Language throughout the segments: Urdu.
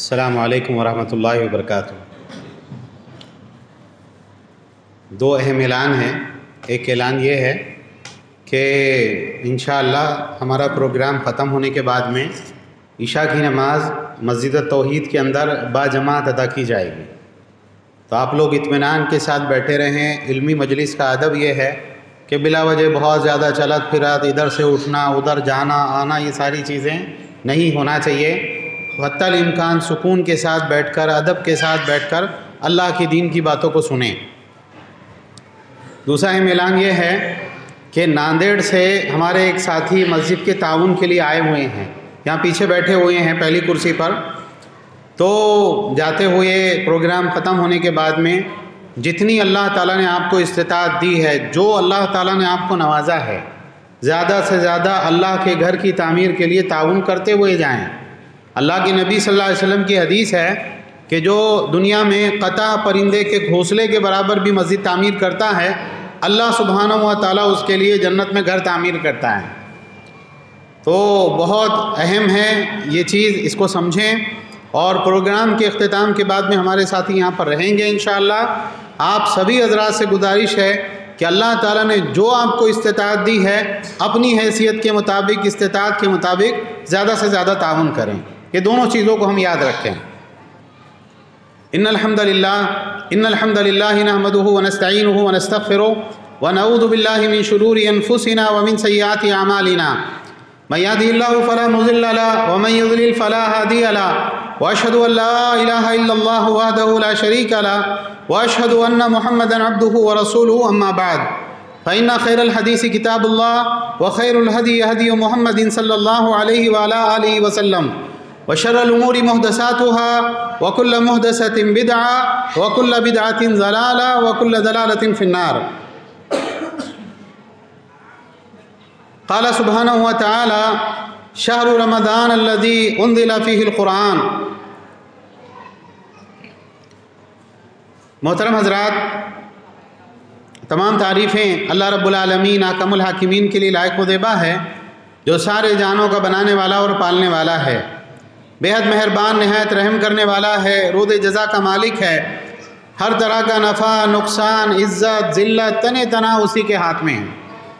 السلام علیکم ورحمۃ اللہ وبرکاتہ۔ دو اہم اعلان ہیں۔ ایک اعلان یہ ہے کہ انشاءاللہ ہمارا پروگرام ختم ہونے کے بعد میں عشاء کی نماز مسجد توحید کے اندر باجماعت ادا کی جائے گی، تو آپ لوگ اطمینان کے ساتھ بیٹھے رہیں۔ علمی مجلس کا ادب یہ ہے کہ بلا وجہ بہت زیادہ چلت پھرت، ادھر سے اٹھنا ادھر جانا آنا، یہ ساری چیزیں نہیں ہونا چاہیے۔ حتی الامکان سکون کے ساتھ بیٹھ کر، ادب کے ساتھ بیٹھ کر اللہ کی دین کی باتوں کو سنیں۔ دوسرا اہم اعلان یہ ہے کہ ناندیڑ سے ہمارے ایک ساتھی مسجد کے تعاون کے لیے آئے ہوئے ہیں، یہاں پیچھے بیٹھے ہوئے ہیں پہلی کرسی پر۔ تو جاتے ہوئے پروگرام ختم ہونے کے بعد میں جتنی اللہ تعالیٰ نے آپ کو استطاعت دی ہے، جو اللہ تعالیٰ نے آپ کو نوازا ہے، زیادہ سے زیادہ اللہ کے گھر کی تعمیر کے لیے تعاون کرتے ہوئے جائیں۔ اللہ کے نبی صلی اللہ علیہ وسلم کی حدیث ہے کہ جو دنیا میں قطع پرندے کے گھونسلے کے برابر بھی مسجد تعمیر کرتا ہے، اللہ سبحانہ و تعالیٰ اس کے لیے جنت میں گھر تعمیر کرتا ہے۔ تو بہت اہم ہے یہ چیز، اس کو سمجھیں۔ اور پروگرام کے اختتام کے بعد میں ہمارے ساتھی یہاں پر رہیں گے انشاءاللہ۔ آپ سبھی حضرات سے گزارش ہے کہ اللہ تعالیٰ نے جو آپ کو استطاعت دی ہے، اپنی حیثیت کے مطابق، استطاعت کے مطابق زیادہ سے زیادہ تعاون کریں۔ یہ دونوں چیزوں کو ہم یاد رکھیں۔ ان الحمد للہ نحمدہ ونستعینہ ونستغفرہ ونعوذ باللہ من شرور انفسنا ومن سیئات اعمالنا من یہدہ اللہ فلا مضل لہ ومن یضلل فلا ہادی لہ واشہد ان لا الہ الا اللہ وحدہ لا شریک لہ واشہد ان محمدا عبدہ ورسولہ اما بعد فإن خیر الحدیث کتاب اللہ وخیر الہدی ہدی محمد صلی اللہ علیہ وآلہ آلہ وسلم وشر الامور محدثاتها وكل محدثة بدعة وكل بدعة ضلالة وكل ضلالة في النار۔ قال سبحانه وتعالى شهر رمضان الذي انزل فيه القرآن۔ محترم حضرات، تمام تعریفیں اللہ رب العالمین احکم الحاکمین کے لیے لائق و زیبا ہے، جو سارے جانوں کا بنانے والا اور پالنے والا ہے، بے حد مہربان، نہایت رحم کرنے والا ہے، رود جزا کا مالک ہے۔ ہر طرح کا نفع، نقصان، عزت، ذلت، تن تنہا اسی کے ہاتھ میں ہے۔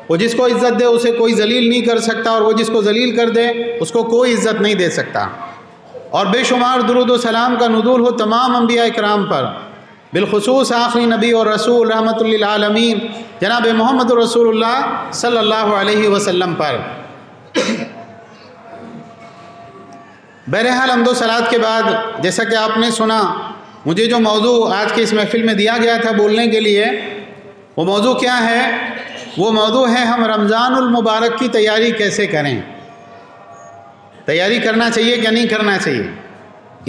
وہ جس کو عزت دے اسے کوئی ذلیل نہیں کر سکتا، اور وہ جس کو ذلیل کر دے اس کو کوئی عزت نہیں دے سکتا۔ اور بے شمار درود و سلام کا نزول ہو تمام انبیاء اکرام پر، بالخصوص آخری نبی اور رسول رحمت للعالمین جناب محمد رسول اللہ صلی اللہ علیہ وسلم پر۔ بہرحال حمد و صلوات کے بعد، جیسا کہ آپ نے سنا، مجھے جو موضوع آج کی اس محفل میں دیا گیا تھا بولنے کے لیے، وہ موضوع کیا ہے؟ وہ موضوع ہے ہم رمضان المبارک کی تیاری کیسے کریں۔ تیاری کرنا چاہیے کہ نہیں کرنا چاہیے؟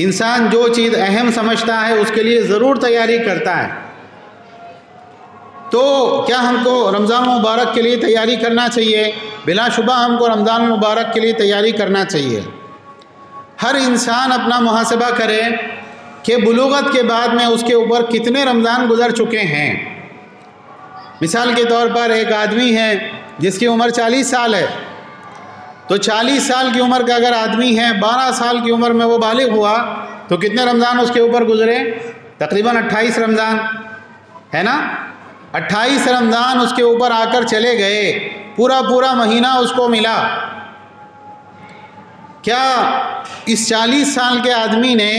انسان جو چیز اہم سمجھتا ہے اس کے لیے ضرور تیاری کرتا ہے۔ تو کیا ہم کو رمضان المبارک کے لیے تیاری کرنا چاہیے؟ بلا شبہ ہم کو رمضان المبارک کے لیے تیاری کرنا چاہیے۔ ہر انسان اپنا محاسبہ کرے کہ بلوغت کے بعد میں اس کے اوپر کتنے رمضان گزر چکے ہیں۔ مثال کے طور پر ایک آدمی ہے جس کی عمر 40 سال ہے، تو 40 سال کی عمر کا اگر آدمی ہے، 12 سال کی عمر میں وہ بالغ ہوا، تو کتنے رمضان اس کے اوپر گزرے؟ تقریباً 28 رمضان ہے نا؟ 28 رمضان اس کے اوپر آ کر چلے گئے، پورا مہینہ اس کو ملا۔ کیا اس 40 سال کے آدمی نے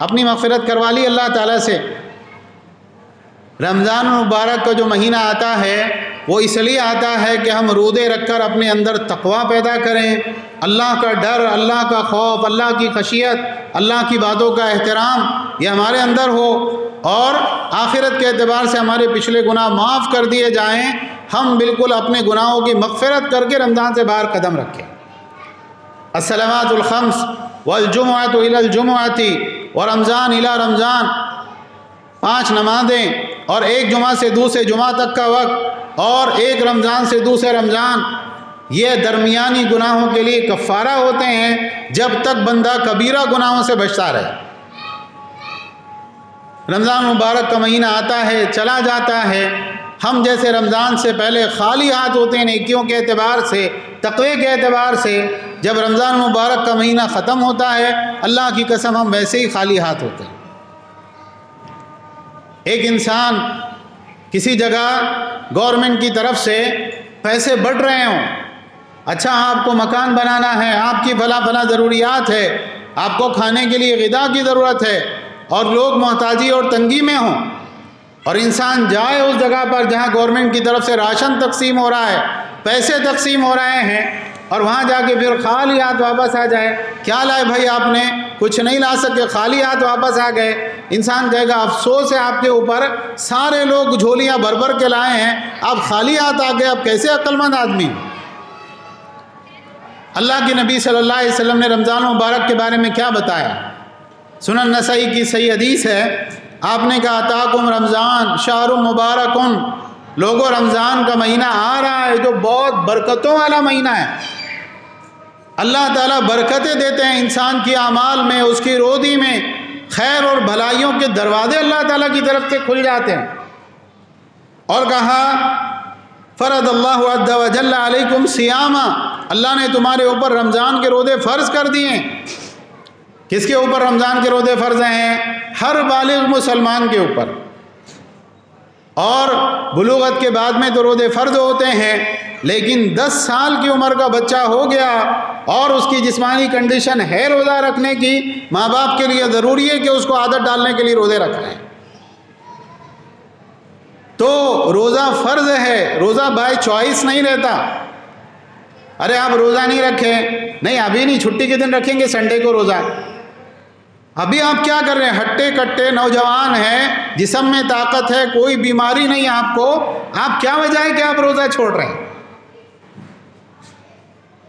اپنی مغفرت کروا لی اللہ تعالیٰ سے؟ رمضان المبارک کا جو مہینہ آتا ہے وہ اس لیے آتا ہے کہ ہم روزے رکھ کر اپنے اندر تقویٰ پیدا کریں، اللہ کا ڈر، اللہ کا خوف، اللہ کی خشیت، اللہ کی باتوں کا احترام یہ ہمارے اندر ہو، اور آخرت کے اعتبار سے ہمارے پچھلے گناہ معاف کر دیے جائیں، ہم بالکل اپنے گناہوں کی مغفرت کر کے رمضان سے باہر قدم رکھیں۔ الصلوات الخمس والجمعۃ الی الجمعۃ ورمضان الی رمضان، 5 نمازیں، اور ایک جمعہ سے دوسرے جمعہ تک کا وقت، اور ایک رمضان سے دوسرے رمضان، یہ درمیانی گناہوں کے لیے کفارہ ہوتے ہیں جب تک بندہ کبیرہ گناہوں سے بچتا رہے۔ رمضان مبارک کا مہینہ آتا ہے، چلا جاتا ہے، ہم جیسے رمضان سے پہلے خالی ہاتھ ہوتے ہیں نیکیوں کے اعتبار سے، تقوی کے اعتبار سے، جب رمضان مبارک کا مہینہ ختم ہوتا ہے اللہ کی قسم ہم ویسے ہی خالی ہاتھ ہوتے ہیں۔ ایک انسان کسی جگہ گورنمنٹ کی طرف سے پیسے بڑھ رہے ہوں، اچھا آپ کو مکان بنانا ہے، آپ کی فلاں ضروریات ہے، آپ کو کھانے کے لیے غذا کی ضرورت ہے، اور لوگ محتاجی اور تنگی میں ہوں، اور انسان جائے اس جگہ پر جہاں گورنمنٹ کی طرف سے راشن تقسیم ہو رہا ہے، پیسے تقسیم ہو رہے ہیں، اور وہاں جا کے پھر خالی ہاتھ واپس آ جائے۔ کیا لائے بھائی آپ نے؟ کچھ نہیں لا سکے، خالی ہاتھ واپس آ گئے۔ انسان کہے گا افسوس ہے آپ کے اوپر، سارے لوگ جھولیاں بھر بھر کے لائے ہیں، آپ خالی ہاتھ آ گئے، آپ کیسے عقل مند آدمی؟ اللہ کے نبی صلی اللہ علیہ وسلم نے رمضان مبارک کے بارے میں کیا بتایا؟ سنن نسائی کی صحیح حدیث ہے، آپ نے کہا اتاکم رمضان شہر مبارکن، لوگوں رمضان کا مہینہ آ رہا ہے جو بہت برکتوں والا مہینہ ہے۔ اللہ تعالیٰ برکتیں دیتے ہیں انسان کی اعمال میں، اس کی روزی میں، خیر اور بھلائیوں کے دروازے اللہ تعالیٰ کی طرف سے کھل جاتے ہیں۔ اور کہا فرض اللہ عز و جل علیکم صیاما، اللہ نے تمہارے اوپر رمضان کے روزے فرض کر دیے ہیں۔ کس کے اوپر رمضان کے روزے فرض ہیں؟ ہر بالغ مسلمان کے اوپر، اور بلوغت کے بعد میں تو روزے فرض ہوتے ہیں، لیکن 10 سال کی عمر کا بچہ ہو گیا اور اس کی جسمانی کنڈیشن ہے روزہ رکھنے کی، ماں باپ کے لیے ضروری ہے کہ اس کو عادت ڈالنے کے لیے روزے رکھیں۔ تو روزہ فرض ہے، روزہ بائی چوائس نہیں رہتا۔ ارے آپ روزہ نہیں رکھیں، نہیں ابھی نہیں، چھٹی کے دن رکھیں گے، سنڈے کو روزہ۔ ابھی آپ کیا کر رہے ہیں؟ ہٹے کٹے نوجوان ہیں، جسم میں طاقت ہے، کوئی بیماری نہیں آپ کو، آپ کیا وجہ ہے کہ آپ روزہ چھوڑ رہے ہیں؟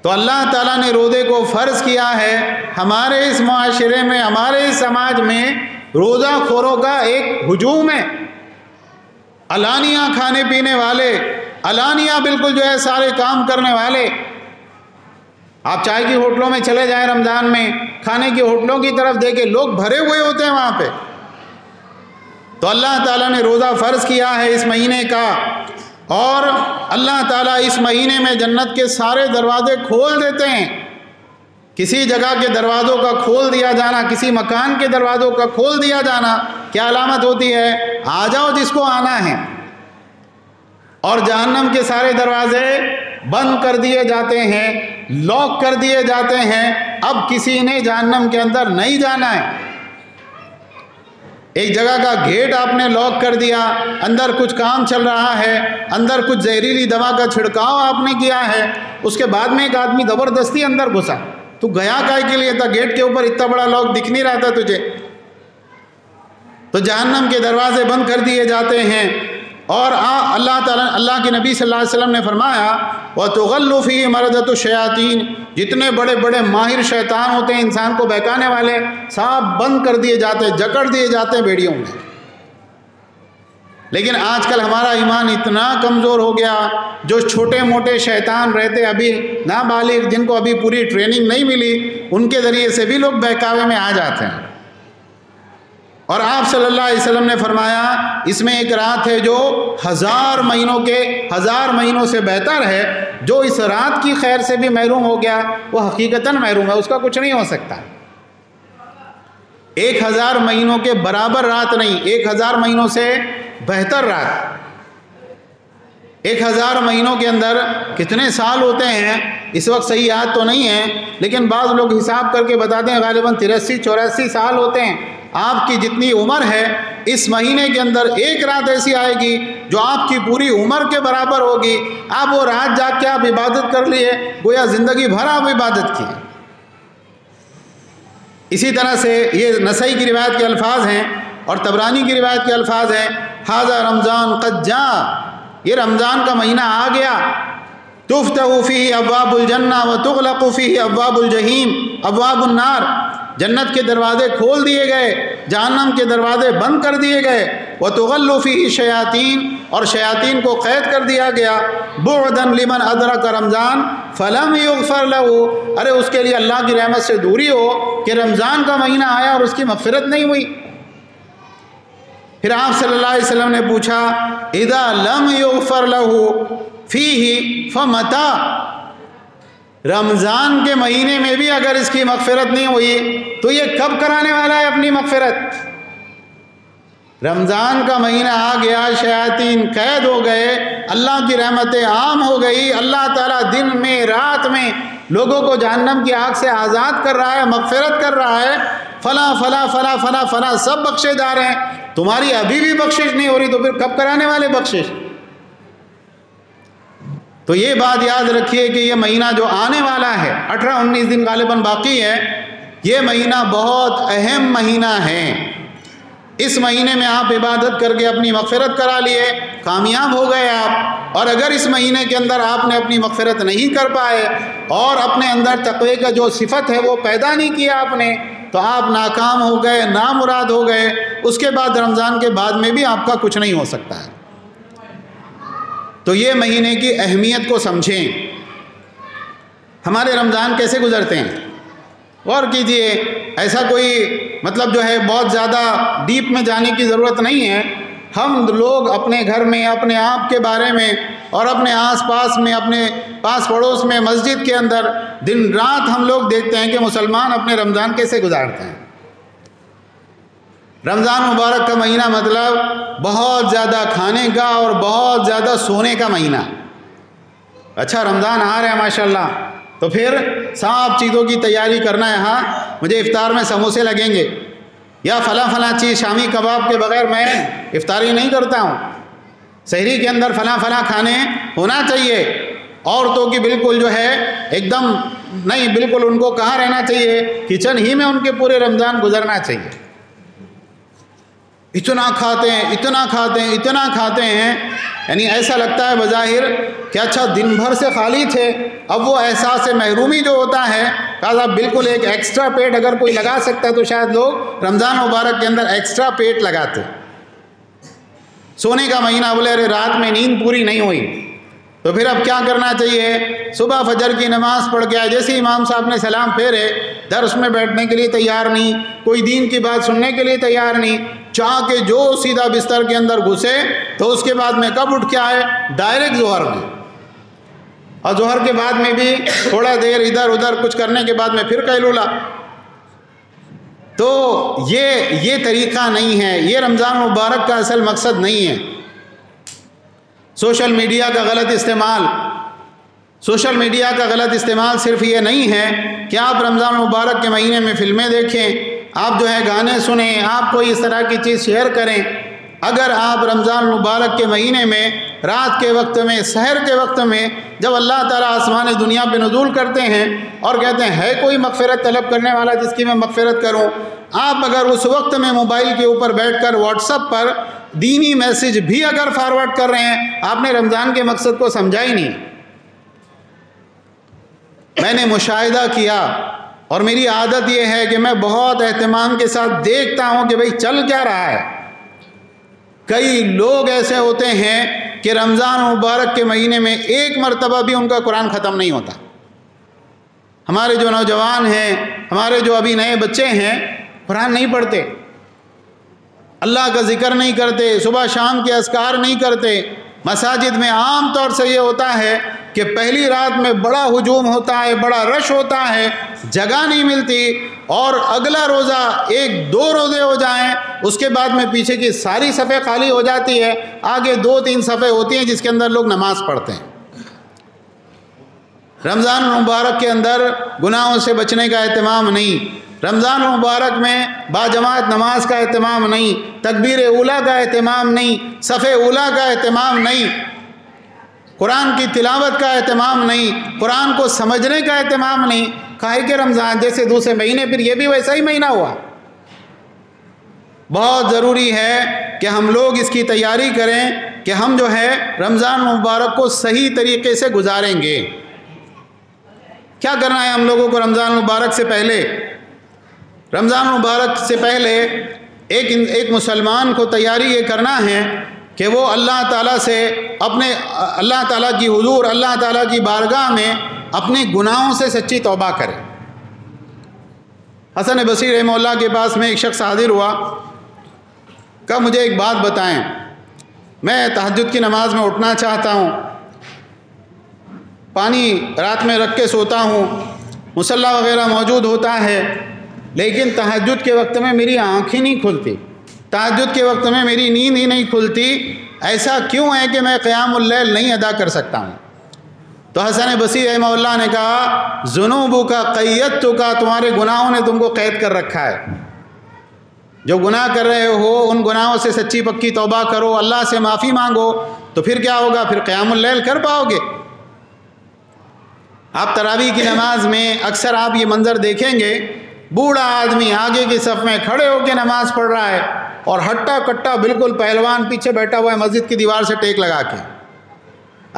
تو اللہ تعالیٰ نے روزے کو فرض کیا ہے۔ ہمارے اس معاشرے میں، ہمارے اس سماج میں روزہ خوروں کا ایک ہجوم ہے، علانیہ کھانے پینے والے، علانیہ بالکل جو ہے سارے کام کرنے والے۔ آپ چائے کی ہوٹلوں میں چلے جائیں رمضان میں، کھانے کی ہوٹلوں کی طرف دیکھیں، لوگ بھرے ہوئے ہوتے ہیں وہاں پہ۔ تو اللہ تعالیٰ نے روزہ فرض کیا ہے اس مہینے کا، اور اللہ تعالیٰ اس مہینے میں جنت کے سارے دروازے کھول دیتے ہیں۔ کسی جگہ کے دروازوں کا کھول دیا جانا، کسی مکان کے دروازوں کا کھول دیا جانا کیا علامت ہوتی ہے؟ آ جاؤ جس کو آنا ہے۔ اور جہنم کے سارے دروازے بند کر دیے جاتے ہیں، لاک کر دیے جاتے ہیں، اب کسی نے جہنم کے اندر نہیں جانا ہے۔ ایک جگہ کا گیٹ آپ نے لاک کر دیا، اندر کچھ کام چل رہا ہے، اندر کچھ زہریلی دوا کا چھڑکاؤ آپ نے کیا ہے، اس کے بعد میں ایک آدمی زبردستی اندر گھسا، تو گیا کائے کے لیے تھا؟ گیٹ کے اوپر اتنا بڑا لاک دکھ نہیں رہا تھا تجھے؟ تو جہنم کے دروازے بند کر دیے جاتے ہیں، اور اللہ تعالیٰ، اللہ کے نبی صلی اللہ علیہ وسلم نے فرمایا وَتُغَلُّ فِيهِ مَرَدَةُ الشَّيَاطِينِ، جتنے بڑے بڑے ماہر شیطان ہوتے ہیں انسان کو بہکانے والے، سب بند کر دیے جاتے ہیں، جکڑ دیے جاتے ہیں بیڑیوں میں۔ لیکن آج کل ہمارا ایمان اتنا کمزور ہو گیا، جو چھوٹے موٹے شیطان رہتے ابھی نابالغ، جن کو ابھی پوری ٹریننگ نہیں ملی، ان کے ذریعے سے بھی لوگ بہکاوے میں آ جاتے ہیں۔ اور آپ صلی اللہ علیہ وسلم نے فرمایا اس میں ایک رات ہے جو 1000 مہینوں سے بہتر ہے، جو اس رات کی خیر سے بھی محروم ہو گیا وہ حقیقتاً محروم ہے، اس کا کچھ نہیں ہو سکتا۔ 1000 مہینوں کے برابر رات نہیں، 1000 مہینوں سے بہتر رات۔ 1000 مہینوں کے اندر کتنے سال ہوتے ہیں اس وقت صحیح یاد تو نہیں ہے، لیکن بعض لوگ حساب کر کے بتاتے ہیں غالباً 83-84 سال ہوتے ہیں۔ آپ کی جتنی عمر ہے اس مہینے کے اندر ایک رات ایسی آئے گی جو آپ کی پوری عمر کے برابر ہوگی، آپ وہ رات جاگ کے آپ عبادت کر لیے، گویا زندگی بھر آپ عبادت کی۔ اسی طرح سے یہ نسائی کی روایت کے الفاظ ہیں اور طبرانی کی روایت کے الفاظ ہیں ھذا رمضان قد جاء، یہ رمضان کا مہینہ آ گیا، تفتح فیہ ابواب الجنہ وتغلق فیہ ابواب الجحیم، ابواب النار، جنت کے دروازے کھول دیے گئے، جہنم کے دروازے بند کر دیے گئے، وتغل فیہ الشیاطین، اور شیاطین کو قید کر دیا گیا، بعدا لمن ادرک رمضان فلم یغفر لہ، ارے اس کے لیے اللہ کی رحمت سے دوری ہو کہ رمضان کا مہینہ آیا اور اس کی مغفرت نہیں ہوئی۔ پھر آپ صلی اللہ علیہ وسلم نے پوچھا اذا لم یغفر له فیہ فمتی، رمضان کے مہینے میں بھی اگر اس کی مغفرت نہیں ہوئی تو یہ کب کرانے والا ہے اپنی مغفرت؟ رمضان کا مہینہ آ گیا، شیاطین قید ہو گئے، اللہ کی رحمتیں عام ہو گئی، اللہ تعالیٰ دن میں رات میں لوگوں کو جہنم کی آگ سے آزاد کر رہا ہے، مغفرت کر رہا ہے، فلاں فلاں فلاں فلاں فلاں سب بخشے جا رہے ہیں، تمہاری ابھی بھی بخشش نہیں ہو رہی تو پھر کب کرانے والے بخشش؟ تو یہ بات یاد رکھیے کہ یہ مہینہ جو آنے والا ہے 18-19 دن غالباً باقی ہے، یہ مہینہ بہت اہم مہینہ ہے۔ اس مہینے میں آپ عبادت کر کے اپنی مغفرت کرا لیے، کامیاب ہو گئے آپ، اور اگر اس مہینے کے اندر آپ نے اپنی مغفرت نہیں کر پائے اور اپنے اندر تقوی کا جو صفت ہے وہ پیدا نہیں کیا آپ نے، تو آپ ناکام ہو گئے، نامراد ہو گئے، اس کے بعد رمضان کے بعد میں بھی آپ کا کچھ نہیں ہو سکتا ہے۔ تو یہ مہینے کی اہمیت کو سمجھیں۔ ہمارے رمضان کیسے گزرتے ہیں غور کیجئے، ایسا کوئی مطلب جو ہے بہت زیادہ ڈیپ میں جانے کی ضرورت نہیں ہے۔ ہم لوگ اپنے گھر میں اپنے آپ کے بارے میں اور اپنے آس پاس میں اپنے پاس پڑوس میں مسجد کے اندر دن رات ہم لوگ دیکھتے ہیں کہ مسلمان اپنے رمضان کیسے گزارتے ہیں۔ رمضان مبارک کا مہینہ مطلب بہت زیادہ کھانے کا اور بہت زیادہ سونے کا مہینہ۔ اچھا رمضان آ رہا ہے ماشاءاللہ، تو پھر صاف چیزوں کی تیاری کرنا ہے، ہاں مجھے افطار میں سموسے لگیں گے یا فلاں فلاں چیز شامی کباب کے بغیر میں افطاری نہیں کرتا ہوں، سحری کے اندر فلاں فلاں کھانے ہونا چاہیے۔ عورتوں کی بالکل جو ہے ایک دم نہیں، بالکل ان کو کہاں رہنا چاہیے، کچن ہی میں ان کے پورے رمضان گزرنا چاہیے۔ اتنا کھاتے ہیں اتنا کھاتے ہیں اتنا کھاتے ہیں، یعنی ایسا لگتا ہے بظاہر کہ اچھا دن بھر سے خالی تھے، اب وہ احساس محرومی جو ہوتا ہے، کہا بالکل ایک ایکسٹرا پیٹ اگر کوئی لگا سکتا ہے تو شاید لوگ رمضان مبارک کے اندر ایکسٹرا پیٹ لگاتے۔ سونے کا مہینہ، بولے ارے رات میں نیند پوری نہیں ہوئی، تو پھر اب کیا کرنا چاہیے؟ صبح فجر کی نماز پڑھ کے جیسے امام صاحب نے سلام پھیرے، درس میں بیٹھنے کے لیے تیار نہیں، کوئی دین کی بات سننے کے لیے تیار نہیں، چاہ کے جو سیدھا بستر کے اندر گھسے تو اس کے بعد میں کب اٹھ کے آئے؟ ڈائریکٹ ظہر میں، اور ظہر کے بعد میں بھی تھوڑا دیر ادھر ادھر کچھ کرنے کے بعد میں پھر قیلولہ۔ تو یہ طریقہ نہیں ہے، یہ رمضان مبارک کا اصل مقصد نہیں ہے۔ سوشل میڈیا کا غلط استعمال، سوشل میڈیا کا غلط استعمال صرف یہ نہیں ہے کہ آپ رمضان مبارک کے مہینے میں فلمیں دیکھیں، آپ جو ہے گانے سنیں، آپ کوئی اس طرح کی چیز شیئر کریں۔ اگر آپ رمضان مبارک کے مہینے میں رات کے وقت میں، سحر کے وقت میں، جب اللہ تعالیٰ آسمان دنیا پہ نزول کرتے ہیں اور کہتے ہیں ہے کوئی مغفرت طلب کرنے والا جس کی میں مغفرت کروں، آپ اگر اس وقت میں موبائل کے اوپر بیٹھ کر واٹس ایپ پر دینی میسج بھی اگر فارورڈ کر رہے ہیں، آپ نے رمضان کے مقصد کو سمجھا ہی نہیں۔ میں نے مشاہدہ کیا اور میری عادت یہ ہے کہ میں بہت اہتمام کے ساتھ دیکھتا ہوں کہ بھئی چل کیا رہا ہے۔ کئی لوگ ایسے ہوتے ہیں کہ رمضان مبارک کے مہینے میں ایک مرتبہ بھی ان کا قرآن ختم نہیں ہوتا۔ ہمارے جو نوجوان ہیں، ہمارے جو ابھی نئے بچے ہیں، قرآن نہیں پڑھتے، اللہ کا ذکر نہیں کرتے، صبح شام کے اذکار نہیں کرتے۔ مساجد میں عام طور سے یہ ہوتا ہے کہ پہلی رات میں بڑا ہجوم ہوتا ہے، بڑا رش ہوتا ہے، جگہ نہیں ملتی، اور اگلا روزہ 1-2 روزے ہو جائیں، اس کے بعد میں پیچھے کی ساری صفیں خالی ہو جاتی ہے، آگے 2-3 صفیں ہوتی ہیں جس کے اندر لوگ نماز پڑھتے ہیں۔ رمضان مبارک کے اندر گناہوں سے بچنے کا اہتمام نہیں، رمضان مبارک میں باجماعت نماز کا اہتمام نہیں، تکبیر اولیٰ کا اہتمام نہیں، صف اولیٰ کا اہتمام نہیں، قرآن کی تلاوت کا اہتمام نہیں، قرآن کو سمجھنے کا اہتمام نہیں۔ کہا کہ رمضان جیسے دوسرے مہینے پھر یہ بھی ویسا ہی مہینہ ہوا۔ بہت ضروری ہے کہ ہم لوگ اس کی تیاری کریں کہ ہم جو ہے رمضان مبارک کو صحیح طریقے سے گزاریں گے۔ کیا کرنا ہے ہم لوگوں کو رمضان مبارک سے پہلے؟ رمضان مبارک سے پہلے ایک مسلمان کو تیاری یہ کرنا ہے کہ وہ اللہ تعالیٰ سے اللہ تعالیٰ کی حضور، اللہ تعالیٰ کی بارگاہ میں اپنے گناہوں سے سچی توبہ کرے۔ حسن بصری رحمہ اللہ کے پاس میں ایک شخص حاضر ہوا، کہا مجھے ایک بات بتائیں، میں تہجد کی نماز میں اٹھنا چاہتا ہوں، پانی رات میں رکھ کے سوتا ہوں، مصلی وغیرہ موجود ہوتا ہے، لیکن تہجد کے وقت میں میری آنکھ ہی نہیں کھلتی، تہجد کے وقت میں میری نیند ہی نہیں کھلتی، ایسا کیوں ہے کہ میں قیام اللیل نہیں ادا کر سکتا ہوں؟ تو حسن بصری رحمہ اللہ نے کہا ذنوبک قیدتک، تمہارے گناہوں نے تم کو قید کر رکھا ہے، جو گناہ کر رہے ہو ان گناہوں سے سچی پکی توبہ کرو، اللہ سے معافی مانگو، تو پھر کیا ہوگا؟ پھر قیام اللیل کر پاؤ گے۔ آپ تراویح کی نماز میں اکثر آپ یہ منظر دیکھیں گے، بوڑھا آدمی آگے کی صف میں کھڑے ہو کے نماز پڑھ رہا ہے اور ہٹا کٹا بالکل پہلوان پیچھے بیٹھا ہوا ہے مسجد کی دیوار سے ٹیک لگا کے،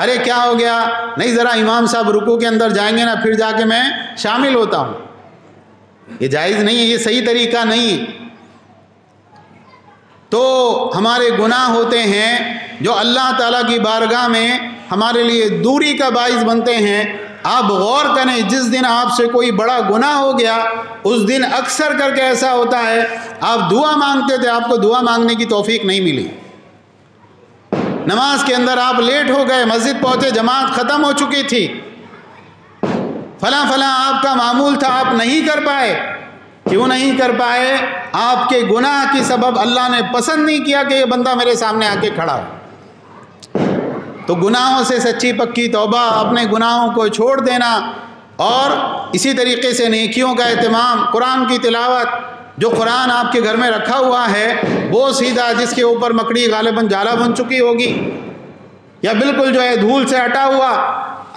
ارے کیا ہو گیا؟ نہیں ذرا امام صاحب رکوع کے اندر جائیں گے نا، پھر جا کے میں شامل ہوتا ہوں۔ یہ جائز نہیں ہے، یہ صحیح طریقہ نہیں۔ تو ہمارے گناہ ہوتے ہیں جو اللہ تعالیٰ کی بارگاہ میں ہمارے لیے دوری کا باعث بنتے ہیں۔ آپ غور کریں، جس دن آپ سے کوئی بڑا گناہ ہو گیا اس دن اکثر کر کے ایسا ہوتا ہے آپ دعا مانگتے تھے، آپ کو دعا مانگنے کی توفیق نہیں ملی، نماز کے اندر آپ لیٹ ہو گئے، مسجد پہنچے جماعت ختم ہو چکی تھی، فلاں فلاں آپ کا معمول تھا آپ نہیں کر پائے۔ کیوں نہیں کر پائے؟ آپ کے گناہ کی سبب اللہ نے پسند نہیں کیا کہ یہ بندہ میرے سامنے آ کے کھڑا ہو۔ تو گناہوں سے سچی پکی توبہ، اپنے گناہوں کو چھوڑ دینا، اور اسی طریقے سے نیکیوں کا اہتمام، قرآن کی تلاوت، جو قرآن آپ کے گھر میں رکھا ہوا ہے وہ سیدھا جس کے اوپر مکڑی غالباً جالا بن چکی ہوگی یا بالکل جو ہے دھول سے ہٹا ہوا،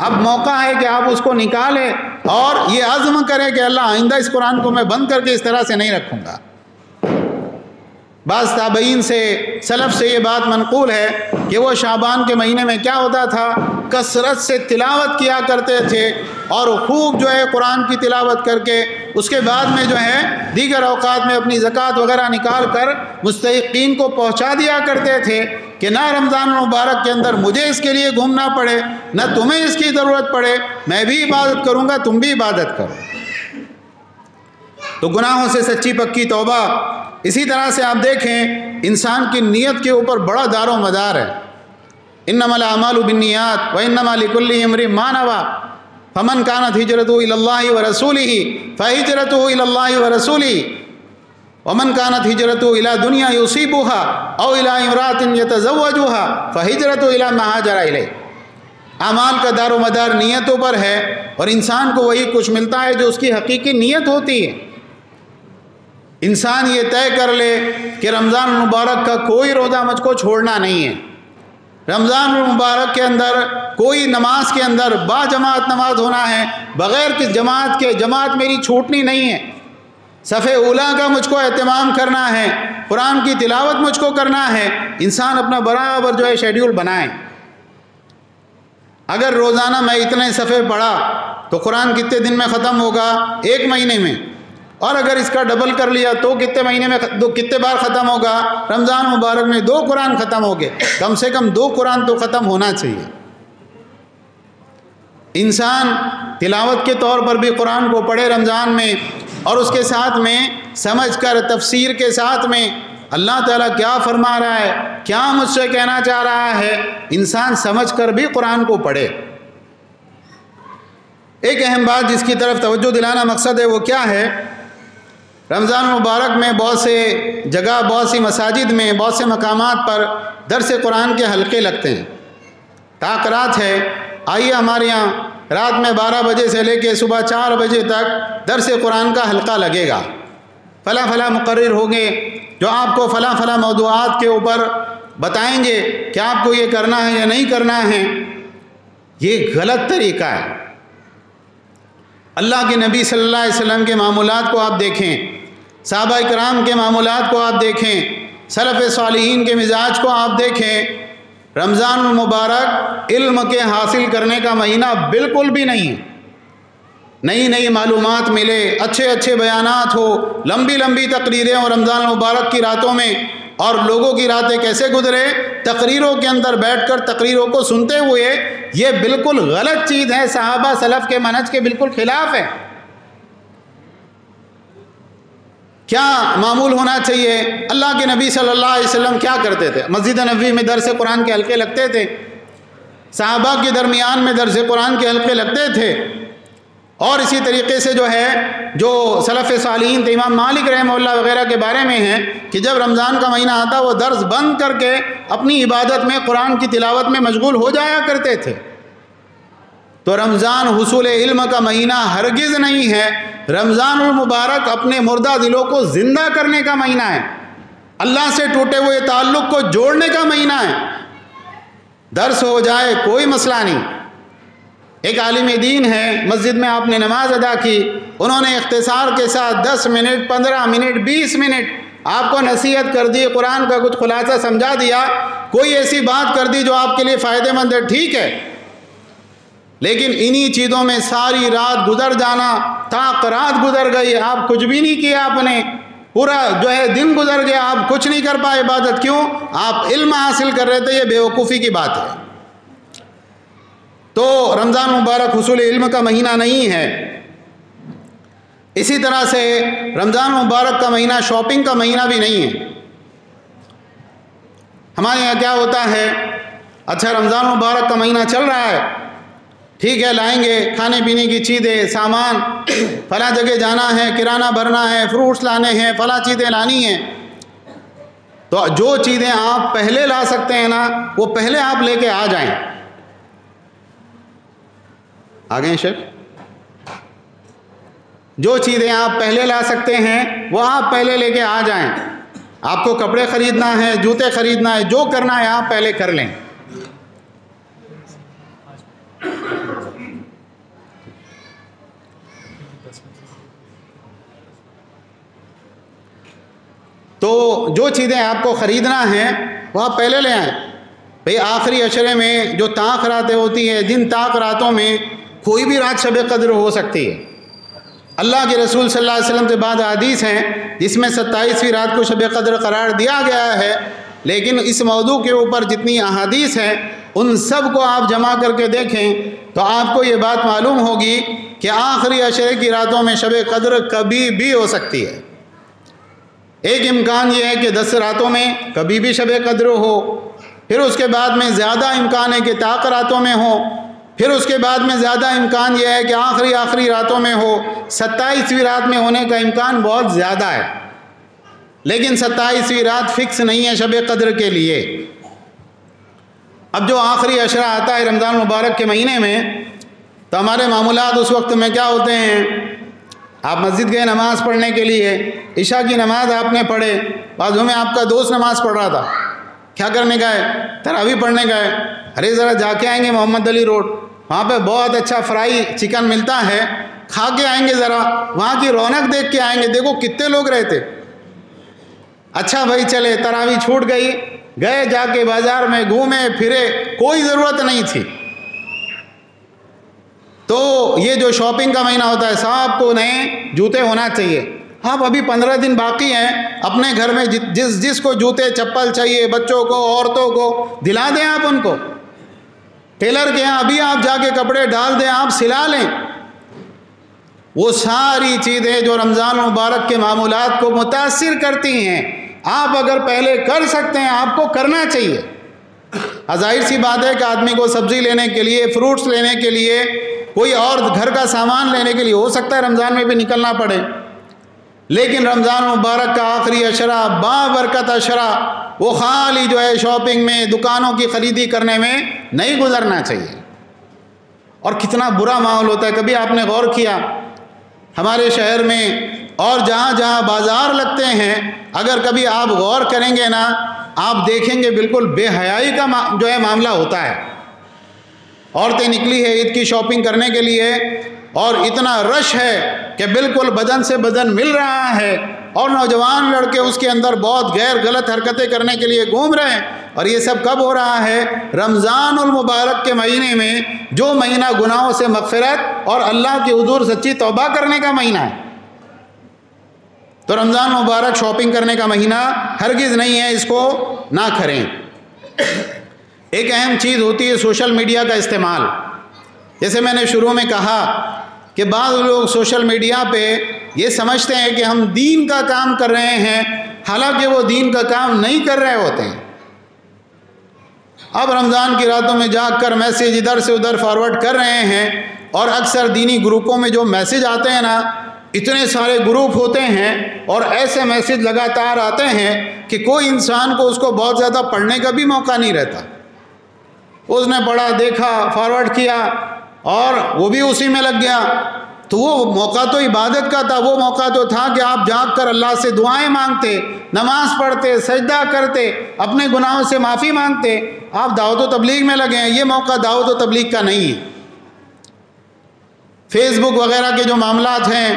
اب موقع ہے کہ آپ اس کو نکالیں اور یہ عزم کریں کہ اللہ آئندہ اس قرآن کو میں بند کر کے اس طرح سے نہیں رکھوں گا۔ بعض تابعین سے، سلف سے یہ بات منقول ہے کہ وہ شعبان کے مہینے میں کیا ہوتا تھا، کثرت سے تلاوت کیا کرتے تھے اور خوب جو ہے قرآن کی تلاوت کر کے اس کے بعد میں جو ہے دیگر اوقات میں اپنی زکوٰۃ وغیرہ نکال کر مستحقین کو پہنچا دیا کرتے تھے کہ نہ رمضان المبارک کے اندر مجھے اس کے لیے گھومنا پڑے، نہ تمہیں اس کی ضرورت پڑے، میں بھی عبادت کروں گا، تم بھی عبادت کرو۔ تو گناہوں سے سچی پکی توبہ۔ اسی طرح سے آپ دیکھیں انسان کی نیت کے اوپر بڑا دار و مدار ہے۔ انما الاعمال بالنیات وانما لکل امرئ ما نوى فمن كانت ہجرته الى الله ورسوله فہجرته الى الله ورسوله ومن كانت ہجرته الى دنیا يصيبها او الى امرأة يتزوجها فہجرته الى ما هاجر الیہ۔ اعمال کا دار و مدار نیتوں پر ہے، اور انسان کو وہی کچھ ملتا ہے جو اس کی حقیقی نیت ہوتی ہے۔ انسان یہ طے کر لے کہ رمضان المبارک کا کوئی روزہ مجھ کو چھوڑنا نہیں ہے، رمضان المبارک کے اندر کوئی نماز کے اندر با جماعت نماز ہونا ہے، بغیر کس جماعت کے جماعت میری چھوٹنی نہیں ہے، صف اولیٰ کا مجھ کو اہتمام کرنا ہے، قرآن کی تلاوت مجھ کو کرنا ہے۔ انسان اپنا برابر جو ہے شیڈیول بنائیں۔ اگر روزانہ میں اتنے صفحے پڑھا تو قرآن کتنے دن میں ختم ہوگا؟ 1 مہینے میں، اور اگر اس کا ڈبل کر لیا تو کتنے مہینے میں کتنے بار ختم ہوگا؟ رمضان مبارک میں 2 قرآن ختم ہو گئے، کم سے کم 2 قرآن تو ختم ہونا چاہیے۔ انسان تلاوت کے طور پر بھی قرآن کو پڑھے رمضان میں، اور اس کے ساتھ میں سمجھ کر تفسیر کے ساتھ میں اللہ تعالیٰ کیا فرما رہا ہے، کیا مجھ سے کہنا چاہ رہا ہے، انسان سمجھ کر بھی قرآن کو پڑھے۔ ایک اہم بات جس کی طرف توجہ دلانا مقصد ہے وہ کیا ہے؟ رمضان مبارک میں بہت سے جگہ، بہت سی مساجد میں، بہت سے مقامات پر درس قرآن کے حلقے لگتے ہیں۔ تاکرات ہے، آئیے ہمارے یہاں رات میں 12 بجے سے لے کے صبح 4 بجے تک درس قرآن کا حلقہ لگے گا، فلاں فلاں مقرر ہوں گے جو آپ کو فلاں فلاں موضوعات کے اوپر بتائیں گے کہ آپ کو یہ کرنا ہے یا نہیں کرنا ہے۔ یہ غلط طریقہ ہے۔ اللہ کے نبی صلی اللہ علیہ وسلم کے معمولات کو آپ دیکھیں، صحابہ کرام کے معمولات کو آپ دیکھیں، سلف صالحین کے مزاج کو آپ دیکھیں۔ رمضان المبارک علم کے حاصل کرنے کا مہینہ بالکل بھی نہیں ہے۔ نئی نئی معلومات ملے، اچھے اچھے بیانات ہو، لمبی لمبی تقریریں اور رمضان المبارک کی راتوں میں، اور لوگوں کی راتیں کیسے گزرے، تقریروں کے اندر بیٹھ کر تقریروں کو سنتے ہوئے، یہ بالکل غلط چیز ہے، صحابہ سلف کے منہج کے بالکل خلاف ہے۔ کیا معمول ہونا چاہیے؟ اللہ کے نبی صلی اللہ علیہ وسلم کیا کرتے تھے؟ مسجد نبوی میں درس قرآن کے حلقے لگتے تھے، صحابہ کے درمیان میں درس قرآن کے حلقے لگتے تھے، اور اسی طریقے سے جو ہے جو سلف صالحین تھے، امام مالک رحمہ اللہ وغیرہ کے بارے میں ہیں کہ جب رمضان کا مہینہ آتا وہ درس بند کر کے اپنی عبادت میں قرآن کی تلاوت میں مشغول ہو جایا کرتے تھے۔ تو رمضان حصول علم کا مہینہ ہرگز نہیں ہے، رمضان المبارک اپنے مردہ دلوں کو زندہ کرنے کا مہینہ ہے، اللہ سے ٹوٹے ہوئے تعلق کو جوڑنے کا مہینہ ہے۔ درس ہو جائے کوئی مسئلہ نہیں۔ ایک عالم دین ہے، مسجد میں آپ نے نماز ادا کی، انہوں نے اختصار کے ساتھ 10 منٹ 15 منٹ 20 منٹ آپ کو نصیحت کر دی، قرآن کا کچھ خلاصہ سمجھا دیا، کوئی ایسی بات کر دی جو آپ کے لیے فائدہ مند ہے، ٹھیک ہے، لیکن انہی چیزوں میں ساری رات گزر جانا، تاک رات گزر گئی، آپ کچھ بھی نہیں کیا، آپ نے پورا جو ہے دن گزر گیا، آپ کچھ نہیں کر پائے عبادت، کیوں؟ آپ علم حاصل کر رہے تھے، یہ بیوقوفی کی بات ہے۔ تو رمضان مبارک حصول علم کا مہینہ نہیں ہے۔ اسی طرح سے رمضان مبارک کا مہینہ شاپنگ کا مہینہ بھی نہیں ہے۔ ہمارے یہاں کیا ہوتا ہے، اچھا رمضان مبارک کا مہینہ چل رہا ہے، ٹھیک ہے، لائیں گے کھانے پینے کی چیزیں، سامان، فلاں جگہ جانا ہے، کرانہ بھرنا ہے، فروٹس لانے ہیں، فلاں چیزیں لانی ہیں، تو جو چیزیں آپ پہلے لا سکتے ہیں نا وہ پہلے آپ لے کے آ جائیں۔ آگے شیخ، جو چیزیں آپ پہلے لا سکتے ہیں وہ آپ پہلے لے کے آ جائیں۔ آپ کو کپڑے خریدنا ہے، جوتے خریدنا ہے، جو کرنا ہے آپ پہلے کر لیں۔ تو جو چیزیں آپ کو خریدنا ہے وہ آپ پہلے لے آئیں۔ بھئی آخری عشرے میں جو طاق راتیں ہوتی ہیں، جن طاق راتوں میں کوئی بھی رات شب قدر ہو سکتی ہے، اللہ کے رسول صلی اللہ علیہ وسلم سے بعض حدیث ہیں جس میں 27ویں رات کو شب قدر قرار دیا گیا ہے، لیکن اس موضوع کے اوپر جتنی احادیث ہیں ان سب کو آپ جمع کر کے دیکھیں تو آپ کو یہ بات معلوم ہوگی کہ آخری عشرے کی راتوں میں شب قدر کبھی بھی ہو سکتی ہے۔ ایک امکان یہ ہے کہ 10 راتوں میں کبھی بھی شب قدر ہو، پھر اس کے بعد میں زیادہ امکان ہے کہ طاق راتوں میں ہو، پھر اس کے بعد میں زیادہ امکان یہ ہے کہ آخری راتوں میں ہو۔ 27ویں رات میں ہونے کا امکان بہت زیادہ ہے، لیکن 27ویں رات فکس نہیں ہے شب قدر کے لیے۔ اب جو آخری عشرہ آتا ہے رمضان مبارک کے مہینے میں تو ہمارے معمولات اس وقت میں کیا ہوتے ہیں، آپ مسجد گئے نماز پڑھنے کے لیے، عشاء کی نماز آپ نے پڑھے، بازو میں آپ کا دوست نماز پڑھ رہا تھا، کیا کرنے گئے؟ تراویح پڑھنے گئے، ارے ذرا جا کے آئیں گے محمد علی روڈ، وہاں پہ بہت اچھا فرائی چکن ملتا ہے، کھا کے آئیں گے، ذرا وہاں کی رونق دیکھ کے آئیں گے، دیکھو کتنے لوگ رہتے۔ اچھا بھائی چلے، تراویح چھوٹ گئی، گئے جا کے بازار میں گھومے پھرے، کوئی ضرورت نہیں تھی۔ تو یہ جو شاپنگ کا مہینہ ہوتا ہے، صاحب کو نئے جوتے ہونا چاہیے۔ آپ ابھی 15 دن باقی ہیں، اپنے گھر میں جس کو جوتے چپل چاہیے، بچوں کو عورتوں کو دلا دیں، آپ ان کو ٹیلر کے یہاں ابھی آپ جا کے کپڑے ڈال دیں، آپ سلا لیں۔ وہ ساری چیزیں جو رمضان مبارک کے معمولات کو متاثر کرتی ہیں، آپ اگر پہلے کر سکتے ہیں آپ کو کرنا چاہیے۔ ظاہر سی بات ہے کہ آدمی کو سبزی لینے کے لیے، فروٹس لینے کے لیے، کوئی اور گھر کا سامان لینے کے لیے ہو سکتا ہے رمضان میں بھی نکلنا پڑے، لیکن رمضان مبارک کا آخری عشرہ بابرکت عشرہ وہ خالی جو ہے شاپنگ میں، دکانوں کی خریدی کرنے میں نہیں گزرنا چاہیے۔ اور کتنا برا ماحول ہوتا ہے، کبھی آپ نے غور کیا ہمارے شہر میں اور جہاں جہاں بازار لگتے ہیں، اگر کبھی آپ غور کریں گے نا، آپ دیکھیں گے بالکل بے حیائی کا جو ہے معاملہ ہوتا ہے۔ عورتیں نکلی ہے عید کی شاپنگ کرنے کے لیے اور اتنا رش ہے کہ بالکل بدن سے بدن مل رہا ہے، اور نوجوان لڑکے اس کے اندر بہت غلط حرکتیں کرنے کے لیے گھوم رہے ہیں۔ اور یہ سب کب ہو رہا ہے؟ رمضان المبارک کے مہینے میں، جو مہینہ گناہوں سے مغفرت اور اللہ کے حضور سچی توبہ کرنے کا مہینہ ہے۔ تو رمضان مبارک شاپنگ کرنے کا مہینہ ہرگز نہیں ہے، اس کو نہ کریں۔ ایک اہم چیز ہوتی ہے سوشل میڈیا کا استعمال۔ جیسے میں نے شروع میں کہا کہ بعض لوگ سوشل میڈیا پہ یہ سمجھتے ہیں کہ ہم دین کا کام کر رہے ہیں، حالانکہ وہ دین کا کام نہیں کر رہے ہوتے ہیں۔ اب رمضان کی راتوں میں جاگ کر میسیج ادھر سے ادھر فارورڈ کر رہے ہیں، اور اکثر دینی گروپوں میں جو میسیج آتے ہیں نا، اتنے سارے گروپ ہوتے ہیں اور ایسے میسیج لگاتار آتے ہیں کہ کوئی انسان کو اس کو بہت زیادہ پڑھنے کا بھی موقع نہیں رہتا۔ اس نے پڑھا، دیکھا، فارورڈ کیا اور وہ بھی اسی میں لگ گیا۔ تو وہ موقع تو عبادت کا تھا، وہ موقع تو تھا کہ آپ جاگ کر اللہ سے دعائیں مانگتے، نماز پڑھتے، سجدہ کرتے، اپنے گناہوں سے معافی مانگتے۔ آپ دعوت و تبلیغ میں لگے ہیں، یہ موقع دعوت و تبلیغ کا نہیں ہے۔ فیس بک وغیرہ کے جو معاملات ہیں،